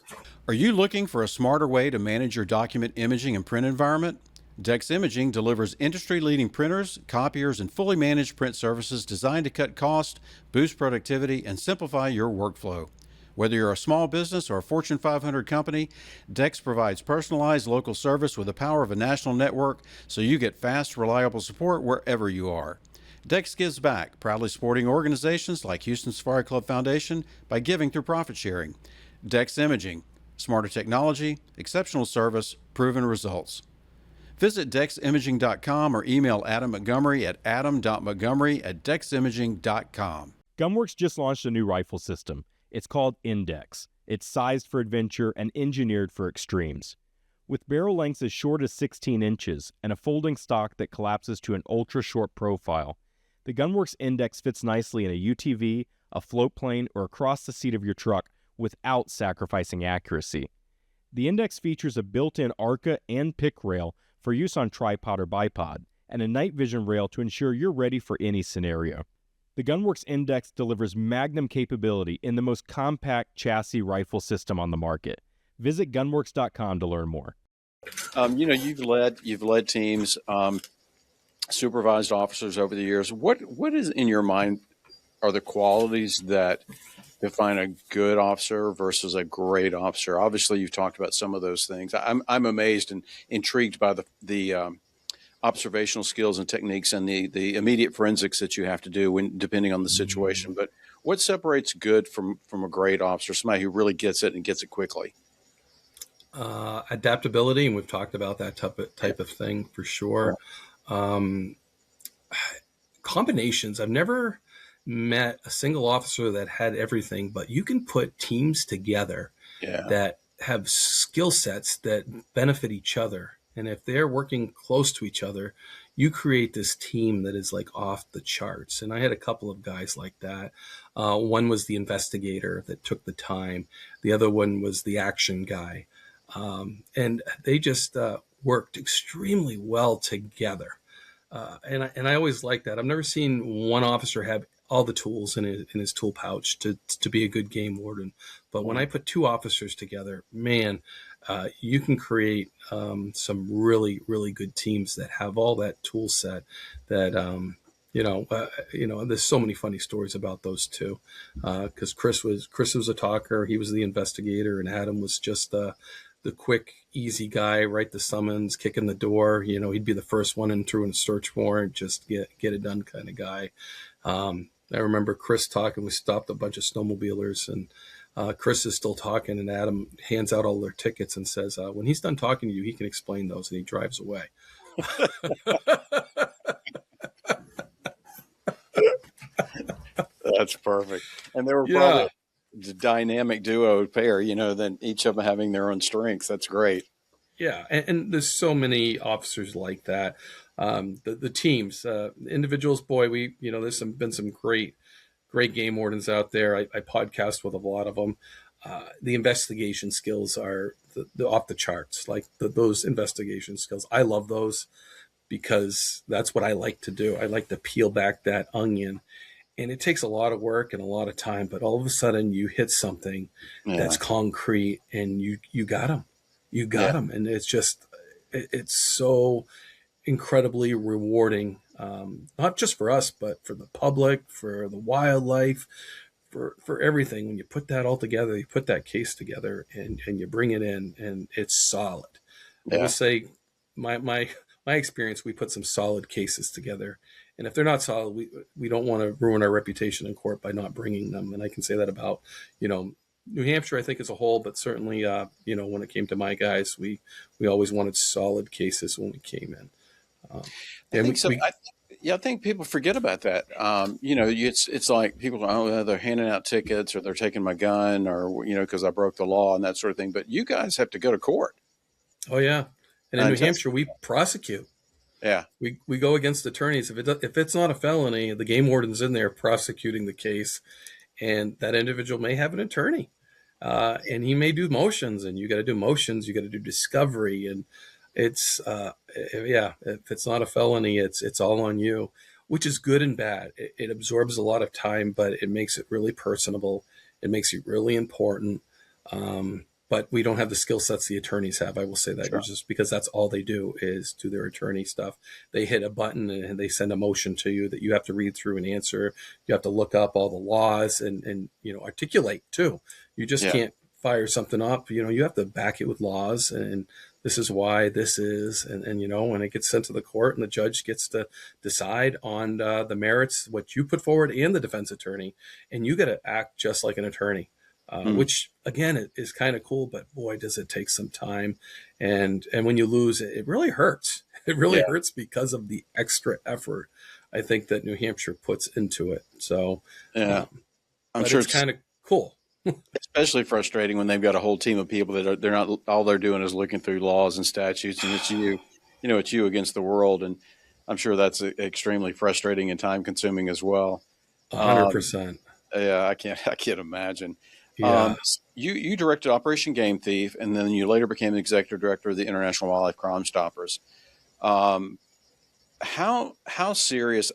Are you looking for a smarter way to manage your document imaging and print environment? Dex Imaging delivers industry-leading printers, copiers, and fully managed print services designed to cut costs, boost productivity, and simplify your workflow. Whether you're a small business or a Fortune 500 company, Dex provides personalized local service with the power of a national network, so you get fast, reliable support wherever you are. Dex gives back, proudly supporting organizations like Houston Safari Club Foundation by giving through profit sharing. Dex Imaging, smarter technology, exceptional service, proven results. Visit deximaging.com or email Adam Montgomery at adam.montgomery@deximaging.com. Gunworks just launched a new rifle system. It's called Index. It's sized for adventure and engineered for extremes. With barrel lengths as short as 16 inches and a folding stock that collapses to an ultra-short profile, the Gunworks Index fits nicely in a UTV, a float plane, or across the seat of your truck without sacrificing accuracy. The Index features a built-in ARCA and pick rail for use on tripod or bipod, and a night vision rail to ensure you're ready for any scenario. The Gunworks Index delivers magnum capability in the most compact chassis rifle system on the market. Visit gunworks.com to learn more. You've led teams, supervised officers over the years. What is in your mind are the qualities that define a good officer versus a great officer? Obviously, you've talked about some of those things. I'm amazed and intrigued by the observational skills and techniques and the immediate forensics that you have to do depending on the situation. But what separates good from a great officer? Somebody who really gets it and gets it quickly. Adaptability, and we've talked about that type of thing for sure. Combinations. I've never met a single officer that had everything, but you can put teams together that have skill sets that benefit each other. And if they're working close to each other, you create this team that is like off the charts. And I had a couple of guys like that. One was the investigator that took the time. The other one was the action guy. And they just worked extremely well together. And I always like that. I've never seen one officer have all the tools in his tool pouch to be a good game warden. But when I put two officers together, man, you can create some really, really good teams that have all that tool set that, there's so many funny stories about those two. Because Chris was a talker. He was the investigator, and Adam was just the quick, easy guy, write the summons, kick in the door. He'd be the first one in through a search warrant, just get it done kind of guy. I remember Chris talking. We stopped a bunch of snowmobilers, and Chris is still talking, and Adam hands out all their tickets and says, when he's done talking to you, he can explain those, and he drives away. That's perfect. And they were probably the dynamic duo pair, then each of them having their own strengths. That's great. Yeah. And there's so many officers like that. The teams, individuals, boy, there's been some great game wardens out there. I podcast with a lot of them. The investigation skills are the off the charts, like those investigation skills. I love those because that's what I like to do. I like to peel back that onion. And it takes a lot of work and a lot of time, but all of a sudden you hit something that's concrete, and you got them. You got them. And it's just, it's so incredibly rewarding, not just for us, but for the public, for the wildlife, for everything. When you put that all together, you put that case together and you bring it in, and it's solid. I would say my experience, we put some solid cases together. And if they're not solid, we don't want to ruin our reputation in court by not bringing them. And I can say that about, New Hampshire, I think, as a whole, but certainly, when it came to my guys, we always wanted solid cases when we came in. I think people forget about that. It's like people go, they're handing out tickets, or they're taking my gun, or, because I broke the law and that sort of thing. But you guys have to go to court. Oh, yeah. And in New Hampshire, we prosecute. Yeah. We go against attorneys. If it's not a felony, the game warden's in there prosecuting the case, and that individual may have an attorney, and he may do motions, and you got to do motions, you got to do discovery, and it's if it's not a felony, it's all on you, which is good and bad. It absorbs a lot of time, but it makes it really personable. It makes it really important. But we don't have the skill sets the attorneys have. I will say that, just because that's all they do is do their attorney stuff. They hit a button and they send a motion to you that you have to read through and answer. You have to look up all the laws and articulate too. You just can't fire something up. You have to back it with laws, and this is why this is, and when it gets sent to the court, and the judge gets to decide on the merits, what you put forward, and the defense attorney, and you got to act just like an attorney. Which again is kind of cool, but boy, does it take some time. And when you lose, it really hurts. It really hurts because of the extra effort I think that New Hampshire puts into it. So I'm sure it's kind of cool. Especially frustrating when they've got a whole team of people that they're not, all they're doing is looking through laws and statutes, and it's it's you against the world. And I'm sure that's extremely frustrating and time consuming as well. 100%. Yeah, I can't imagine. Yeah. You directed Operation Game Thief, and then you later became the executive director of the International Wildlife Crimestoppers. How serious?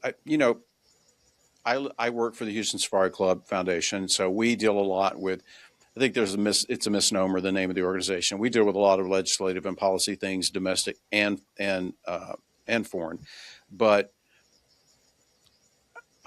I work for the Houston Safari Club Foundation, so we deal a lot with. I think it's a misnomer, the name of the organization. We deal with a lot of legislative and policy things, domestic and foreign, but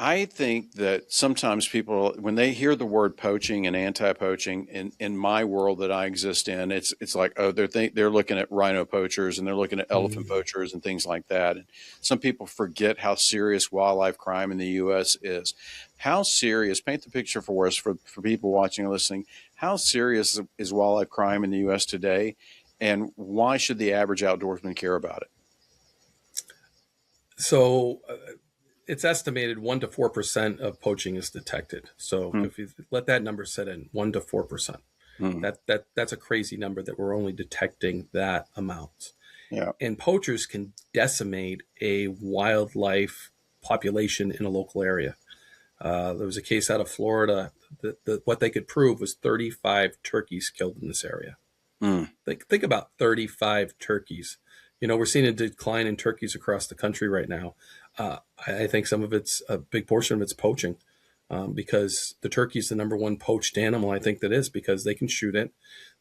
I think that sometimes people, when they hear the word poaching and anti-poaching in my world that I exist in, it's like, oh, they're looking at rhino poachers and they're looking at elephant poachers and things like that. And some people forget how serious wildlife crime in the U.S. is. How serious? Paint the picture for us, for people watching and listening. How serious is wildlife crime in the U.S. today, and why should the average outdoorsman care about it? So. It's estimated 1 to 4% of poaching is detected. So if you let that number set in, 1 to 4%. Mm. That's a crazy number that we're only detecting that amount. Yeah. And poachers can decimate a wildlife population in a local area. There was a case out of Florida that what they could prove was 35 turkeys killed in this area. Mm. Think about 35 turkeys. We're seeing a decline in turkeys across the country right now. I think some of it's a big portion of it's poaching, because the turkey is the number one poached animal. I think that is because they can shoot it.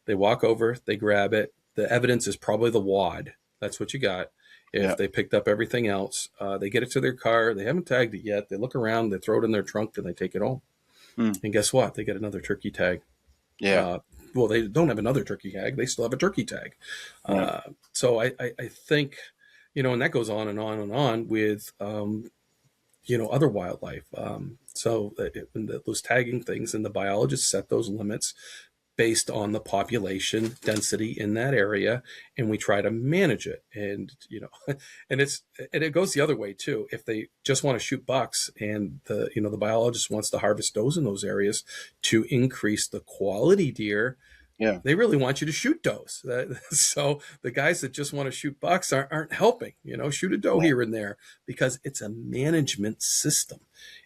They walk over, they grab it. The evidence is probably the wad. That's what you got. If Yeah. they picked up everything else, they get it to their car. They haven't tagged it yet. They look around, they throw it in their trunk, and they take it home. Mm. And guess what? They get another turkey tag. Yeah. Well, they don't have another turkey tag. They still have a turkey tag. Right. So I think, and that goes on and on and on with, other wildlife. Those tagging things, and the biologists set those limits based on the population density in that area, and we try to manage it. And and it goes the other way too. If they just want to shoot bucks, and the biologist wants to harvest does in those areas to increase the quality deer, Yeah. they really want you to shoot does. So the guys that just want to shoot bucks aren't helping. Shoot a doe here and there, because it's a management system,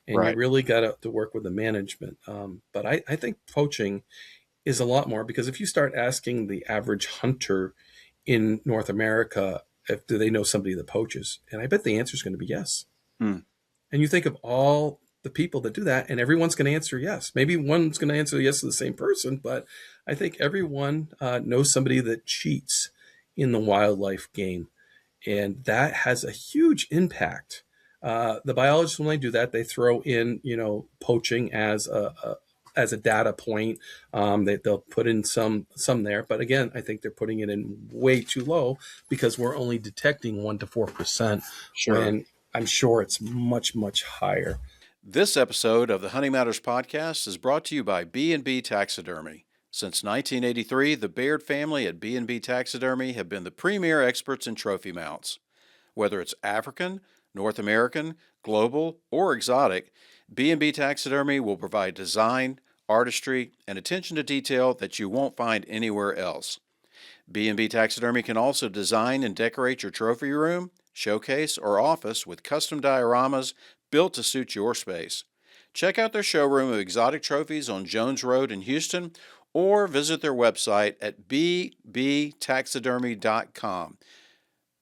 and Right. you really got to work with the management. But I think poaching is a lot more, because if you start asking the average hunter in North America, do they know somebody that poaches? And I bet the answer is going to be yes. Mm. And you think of all the people that do that, and everyone's going to answer yes. Maybe one's going to answer yes to the same person, but I think everyone knows somebody that cheats in the wildlife game. And that has a huge impact. The biologists, when they do that, they throw in, poaching as a data point. They'll put in some there, but again, I think they're putting it in way too low, because we're only detecting 1% to 4%. Sure. And I'm sure it's much, much higher. This episode of the Hunting Matters podcast is brought to you by B&B Taxidermy. Since 1983, the Baird family at B&B Taxidermy have been the premier experts in trophy mounts. Whether it's African, North American, global, or exotic, B&B Taxidermy will provide design, artistry, and attention to detail that you won't find anywhere else. B&B Taxidermy can also design and decorate your trophy room, showcase, or office with custom dioramas built to suit your space. Check out their showroom of exotic trophies on Jones Road in Houston, or visit their website at bbtaxidermy.com.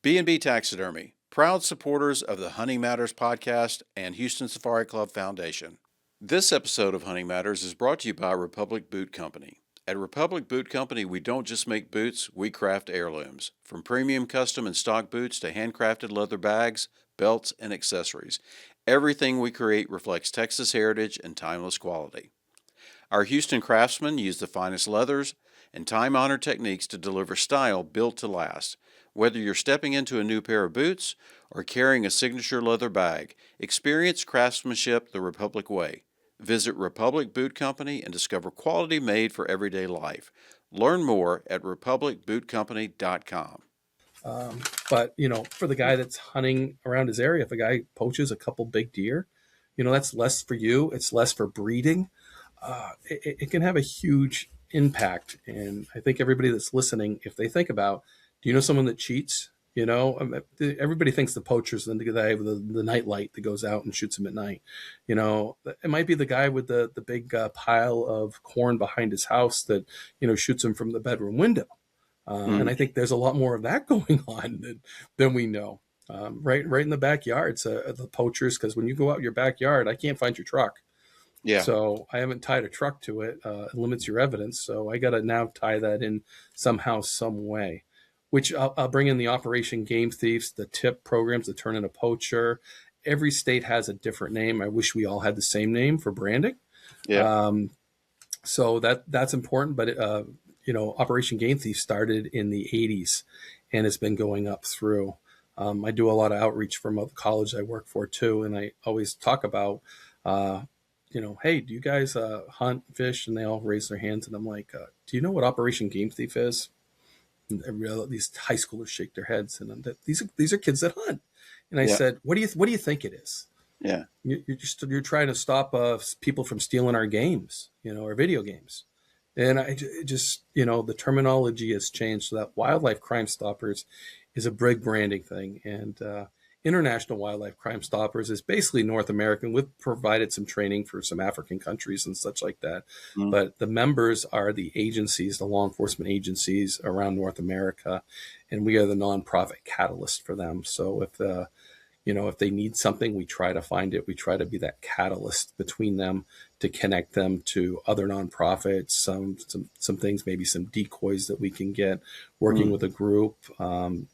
B&B Taxidermy, proud supporters of the Hunting Matters podcast and Houston Safari Club Foundation. This episode of Hunting Matters is brought to you by Republic Boot Company. At Republic Boot Company, we don't just make boots, we craft heirlooms. From premium custom and stock boots to handcrafted leather bags, belts, and accessories, everything we create reflects Texas heritage and timeless quality. Our Houston craftsmen use the finest leathers and time-honored techniques to deliver style built to last. Whether you're stepping into a new pair of boots or carrying a signature leather bag, experience craftsmanship the Republic way. Visit Republic Boot Company and discover quality made for everyday life. Learn more at republicbootcompany.com. But, for the guy that's hunting around his area, if a guy poaches a couple big deer, that's less for you. It's less for breeding. It can have a huge impact. And I think everybody that's listening, if they think about, do you know someone that cheats? Everybody thinks the poacher's the guy with the night light that goes out and shoots him at night. It might be the guy with the big pile of corn behind his house that, shoots him from the bedroom window. And I think there's a lot more of that going on than we know. Right in the backyards, the poachers, because when you go out your backyard, I can't find your truck. Yeah. So I haven't tied a truck to it. It limits your evidence. So I got to now tie that in somehow, some way, which I'll bring in the Operation Game Thieves, the TIP programs that turn in a poacher. Every state has a different name. I wish we all had the same name for branding. Yeah. So that's important. But, Operation Game Thief started in the 80s and it's been going up through. I do a lot of outreach from the college I work for too. And I always talk about, hey, do you guys hunt, fish? And they all raise their hands. And I'm like, do you know what Operation Game Thief is? And these high schoolers shake their heads. And these are kids that hunt. And I said, what do you think it is? Yeah. You're trying to stop people from stealing our games, our video games. And just, the terminology has changed, so that Wildlife Crime Stoppers is a big branding thing. And International Wildlife Crime Stoppers is basically North American. We've provided some training for some African countries and such like that. Mm. But the members are the agencies, the law enforcement agencies around North America. And we are the nonprofit catalyst for them. So if they need something, we try to find it. We try to be that catalyst between them to connect them to other nonprofits, some things, maybe some decoys that we can get working with a group.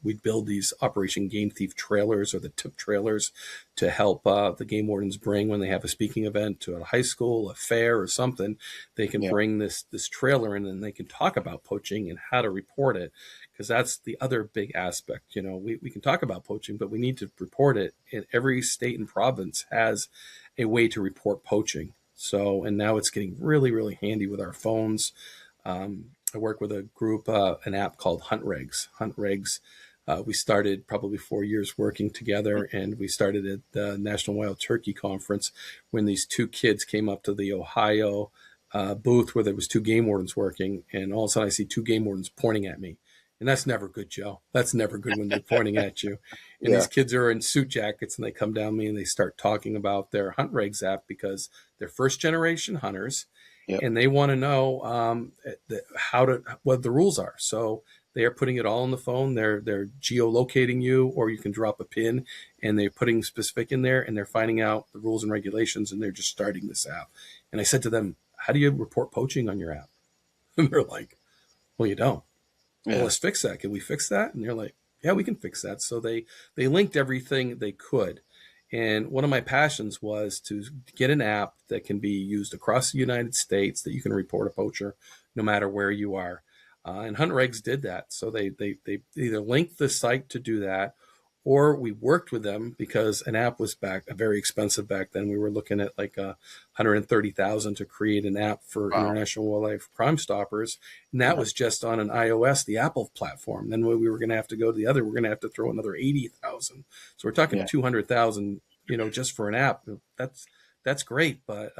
We build these Operation Game Thief trailers, or the tip trailers, to help the game wardens bring when they have a speaking event to a high school, a fair, or something. They can bring this trailer in, and they can talk about poaching and how to report it. Because that's the other big aspect. We can talk about poaching, but we need to report it. And every state and province has a way to report poaching. So, and now it's getting really, really handy with our phones. I work with a group, an app called Hunt Regs. Hunt Regs, we started probably 4 years working together, and we started at the National Wild Turkey Conference when these two kids came up to the Ohio booth where there was two game wardens working, and all of a sudden I see two game wardens pointing at me. And that's never good, Joe. That's never good when they're pointing at you. And these kids are in suit jackets, and they come down to me and they start talking about their Hunt Regs app because they're first generation hunters, and they want to know what the rules are. So they are putting it all on the phone. They're geolocating you, or you can drop a pin, and they're putting specific in there, and they're finding out the rules and regulations, and they're just starting this app. And I said to them, "How do you report poaching on your app?" And they're like, "Well, you don't." Well, let's fix that. Can we fix that? And they're like, yeah, we can fix that. So they linked everything they could. And one of my passions was to get an app that can be used across the United States, that you can report a poacher no matter where you are. And Hunt Regs did that. So they either linked the site to do that, or we worked with them because an app was very expensive back then. We were looking at like $130,000 to create an app for International Wildlife Crime Stoppers. And that was just on an iOS, the Apple platform. Then when we were going to have to go to the other, we're going to have to throw another $80,000. So we're talking $200,000, just for an app. That's great. But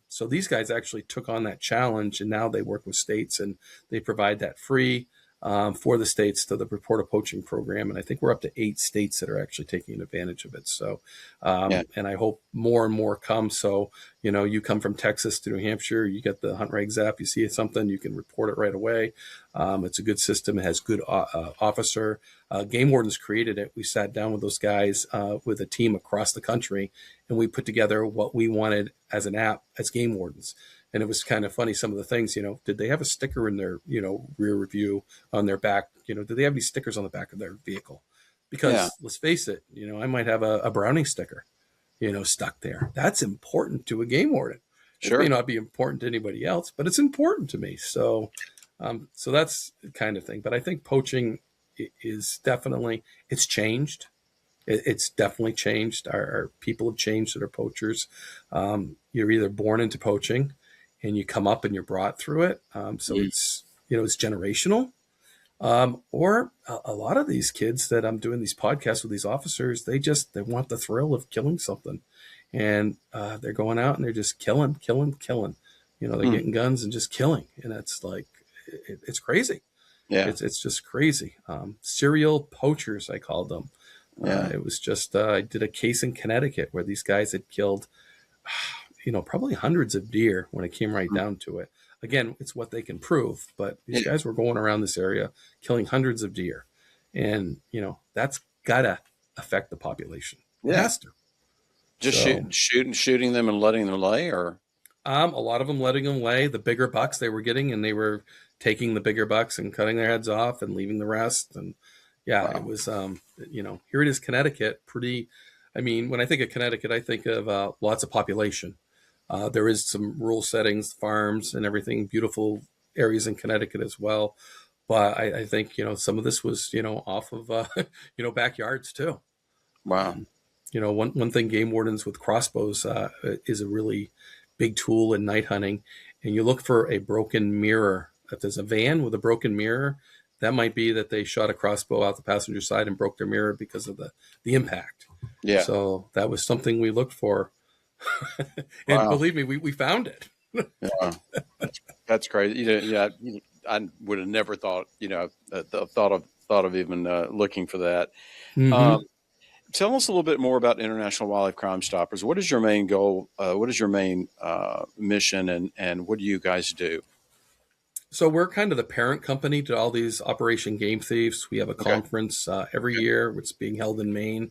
so these guys actually took on that challenge, and now they work with states, and they provide that free for the states to the Report a Poaching program. And I think we're up to 8 states that are actually taking advantage of it. So, and I hope more and more come. So, you come from Texas to New Hampshire, you get the Hunt Regs app, you see something, you can report it right away. It's a good system. It has good officer. Game wardens created it. We sat down with those guys with a team across the country, and we put together what we wanted as an app as game wardens. And it was kind of funny, some of the things, did they have a sticker in their, rear view on their back? Did they have any stickers on the back of their vehicle? Because let's face it, I might have a Browning sticker, stuck there. That's important to a game warden. Sure. It may not be important to anybody else, but it's important to me. So, so that's the kind of thing. But I think poaching is definitely, it's changed. It's definitely changed. Our people have changed that are poachers. You're either born into poaching, and you come up and you're brought through it. So it's, it's generational. Or a lot of these kids that I'm doing these podcasts with, these officers, they want the thrill of killing something. And they're going out and they're just killing. They're getting guns and just killing. And it's like, it's crazy. Yeah. It's just crazy. Serial poachers, I called them. It was just, I did a case in Connecticut where these guys had killed, probably hundreds of deer when it came right down to it. Again, it's what they can prove, but these guys were going around this area killing hundreds of deer. And, that's got to affect the population. It has to. Just shooting them and letting them lay, or? A lot of them letting them lay. The bigger bucks they were getting, and they were taking the bigger bucks and cutting their heads off and leaving the rest. And it was, here it is, Connecticut, when I think of Connecticut, I think of lots of population. There is some rural settings, farms and everything, beautiful areas in Connecticut as well. But I think, some of this was, off of, backyards too. Wow. One thing game wardens with crossbows is a really big tool in night hunting. And you look for a broken mirror. If there's a van with a broken mirror, that might be that they shot a crossbow out the passenger side and broke their mirror because of the impact. Yeah. So that was something we looked for. And believe me, we found it. Yeah, that's crazy. I would have never thought, thought of even looking for that. Hmm. Um, Tell us a little bit more about International Wildlife Crime Stoppers. What is your main goal? What is your main mission, and what do you guys do? So we're kind of the parent company to all these Operation Game Thieves. We have a Okay. conference every year. It's being held in Maine.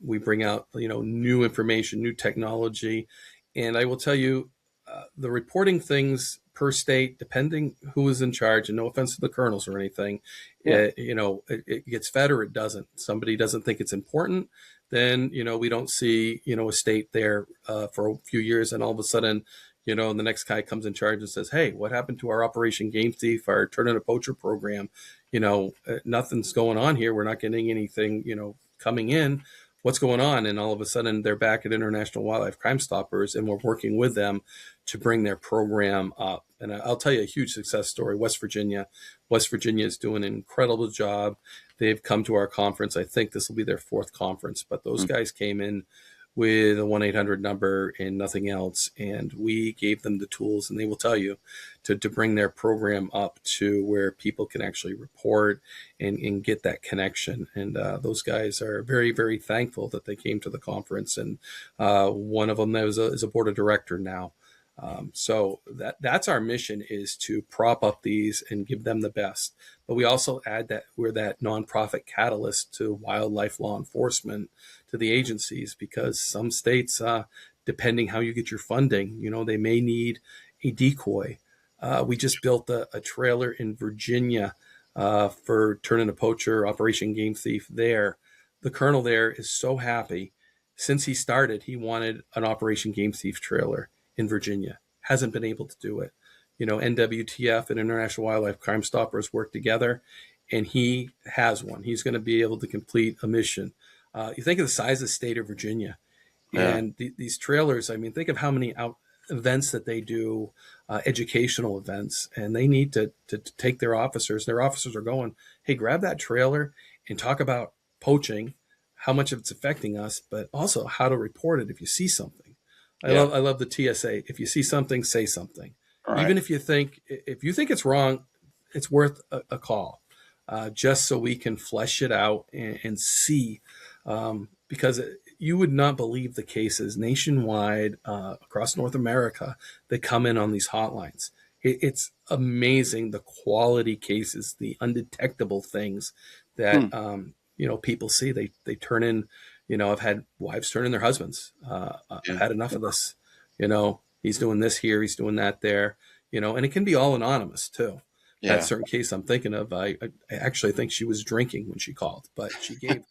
We bring out new information, new technology, and I will tell you, the reporting things per state, depending who is in charge, and no offense to the colonels or anything, Yeah. it gets fed or it doesn't. Somebody doesn't think it's important, then we don't see a state there for a few years, and all of a sudden, and the next guy comes in charge and says, "Hey, what happened to our Operation Game Thief, our Turn Into Poacher program? Nothing's going on here. We're not getting anything, coming in. What's going on?" And all of a sudden, they're back at International Wildlife Crime Stoppers, and we're working with them to bring their program up. And I'll tell you a huge success story. West Virginia is doing an incredible job. They've come to our conference. I think this will be their 4th conference, but those guys came in with a 1-800 number and nothing else. And we gave them the tools, and they will tell you to bring their program up to where people can actually report and get that connection. And those guys are very, very thankful that they came to the conference. And one of them is a board of director now. So that's our mission, is to prop up these and give them the best. But we also add that we're that nonprofit catalyst to wildlife law enforcement, to the agencies, because some states, depending how you get your funding, they may need a decoy. We just built a trailer in Virginia for Turn Into Poacher, Operation Game Thief there. The colonel there is so happy. Since he started, he wanted an Operation Game Thief trailer in Virginia. Hasn't been able to do it. NWTF and International Wildlife Crime Stoppers work together, and he has one. He's going to be able to complete a mission. You think of the size of the state of Virginia, and these trailers. I mean, think of how many events that they do, educational events, and they need to take their officers. Their officers are going, "Hey, grab that trailer and talk about poaching, how much it's affecting us, but also how to report it if you see something." I love the TSA. If you see something, say something. Right. Even if you think it's wrong, it's worth a call, just so we can flesh it out and see, because you would not believe the cases nationwide, across North America, that come in on these hotlines. It's amazing, the quality cases, the undetectable things that people see. They turn in. I've had wives turn in their husbands. I've had enough of this. He's doing this here, he's doing that there. And it can be all anonymous too. Yeah. That certain case I'm thinking of, I actually think she was drinking when she called, but she gave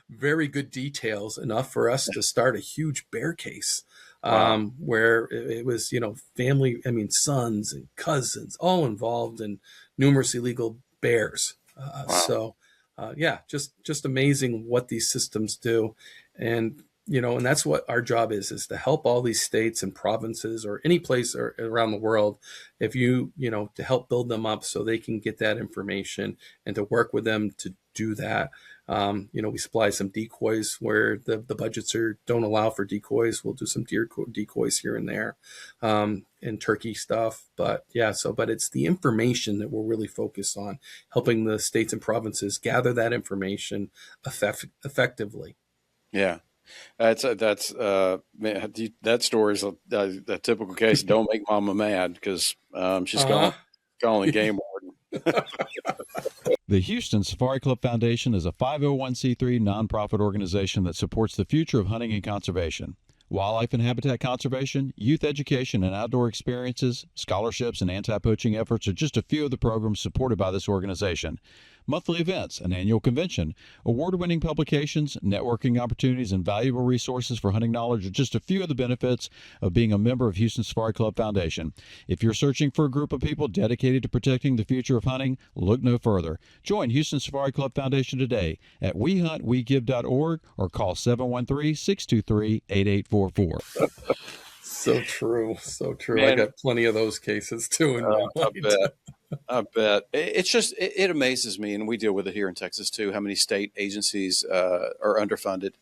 very good details, enough for us to start a huge bear case, where it was, family, sons and cousins all involved in numerous illegal bears. So just amazing what these systems do. And, and that's what our job is to help all these states and provinces, or any place around the world, if to help build them up so they can get that information, and to work with them to do that. We supply some decoys where the budgets don't allow for decoys. We'll do some deer decoys here and there, and turkey stuff. But it's the information that we're really focused on, helping the states and provinces gather that information effectively. Yeah. Man, that story is a typical case. Don't make mama mad, because she's calling game warden. The Houston Safari Club Foundation is a 501c3 nonprofit organization that supports the future of hunting and conservation. Wildlife and habitat conservation, youth education and outdoor experiences, scholarships, and anti-poaching efforts are just a few of the programs supported by this organization. Monthly events, an annual convention, award-winning publications, networking opportunities, and valuable resources for hunting knowledge are just a few of the benefits of being a member of Houston Safari Club Foundation. If you're searching for a group of people dedicated to protecting the future of hunting, look no further. Join Houston Safari Club Foundation today at wehuntwegive.org or call 713-623-8844. So true. So true. I Man, got plenty of those cases too in my I mind. bet. I bet it's just it amazes me, and we deal with it here in Texas too. How many state agencies are underfunded?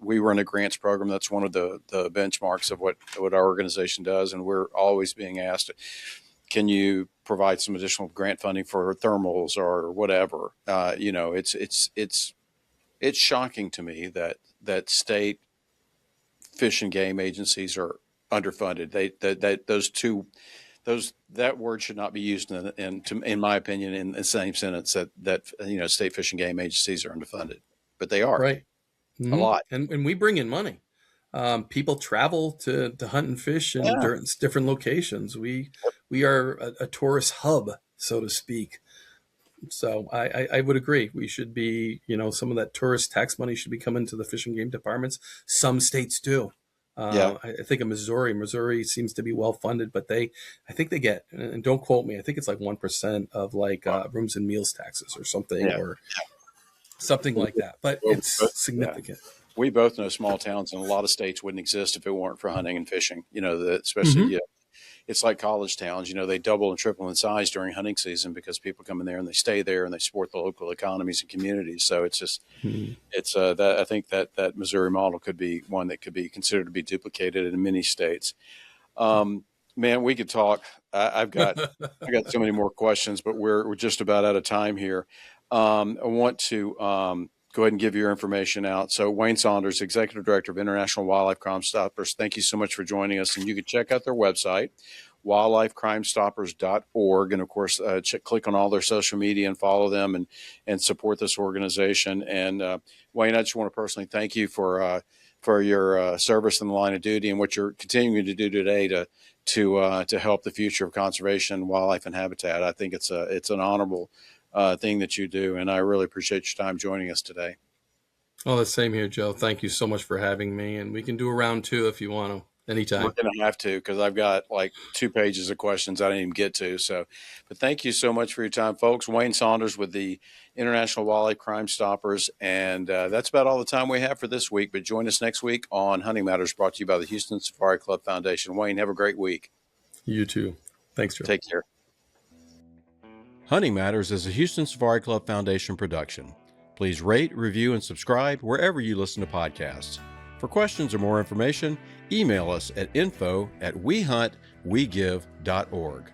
We run a grants program. That's one of the benchmarks of what our organization does, and we're always being asked, can you provide some additional grant funding for thermals or whatever? It's shocking to me that state fish and game agencies are underfunded. That word should not be used in my opinion, in the same sentence that state fish and game agencies are underfunded, but they are Right. a lot. And we bring in money. People travel to hunt and fish in Yeah. different locations. We are a tourist hub, so to speak. So I would agree. We should be, some of that tourist tax money should be coming to the fish and game departments. Some states do. Yeah. I think of Missouri seems to be well funded, but I think they get, and don't quote me, I think it's like 1% of rooms and meals taxes or something, Yeah. or something like that. But it's significant. We both know small towns, and a lot of states wouldn't exist if it weren't for hunting and fishing. Especially it's like college towns. They double and triple in size during hunting season because people come in there and they stay there and they support the local economies and communities. So it's just that I think that Missouri model could be one that could be considered to be duplicated in many states. Man, we could talk. I've got so many more questions, but we're just about out of time here. I want to go ahead and give your information out. So Wayne Saunders, Executive Director of International Wildlife Crimestoppers, thank you so much for joining us. And you can check out their website, wildlifecrimestoppers.org. And of course, click on all their social media and follow them and support this organization. And Wayne, I just want to personally thank you for your service in the line of duty and what you're continuing to do today to help the future of conservation, wildlife, and habitat. I think it's an honorable thing that you do, and I really appreciate your time joining us today. Oh, the same here, Joe. Thank you so much for having me, and we can do a round two if you want to, anytime. We're going to have to, because I've got like 2 pages of questions I didn't even get to. But thank you so much for your time, folks. Wayne Saunders with the International Wildlife Crimestoppers, and that's about all the time we have for this week. But join us next week on Hunting Matters, brought to you by the Houston Safari Club Foundation. Wayne, have a great week. You too. Thanks, Joe. Take care. Hunting Matters is a Houston Safari Club Foundation production. Please rate, review, and subscribe wherever you listen to podcasts. For questions or more information, email us at info@wehuntwegive.org.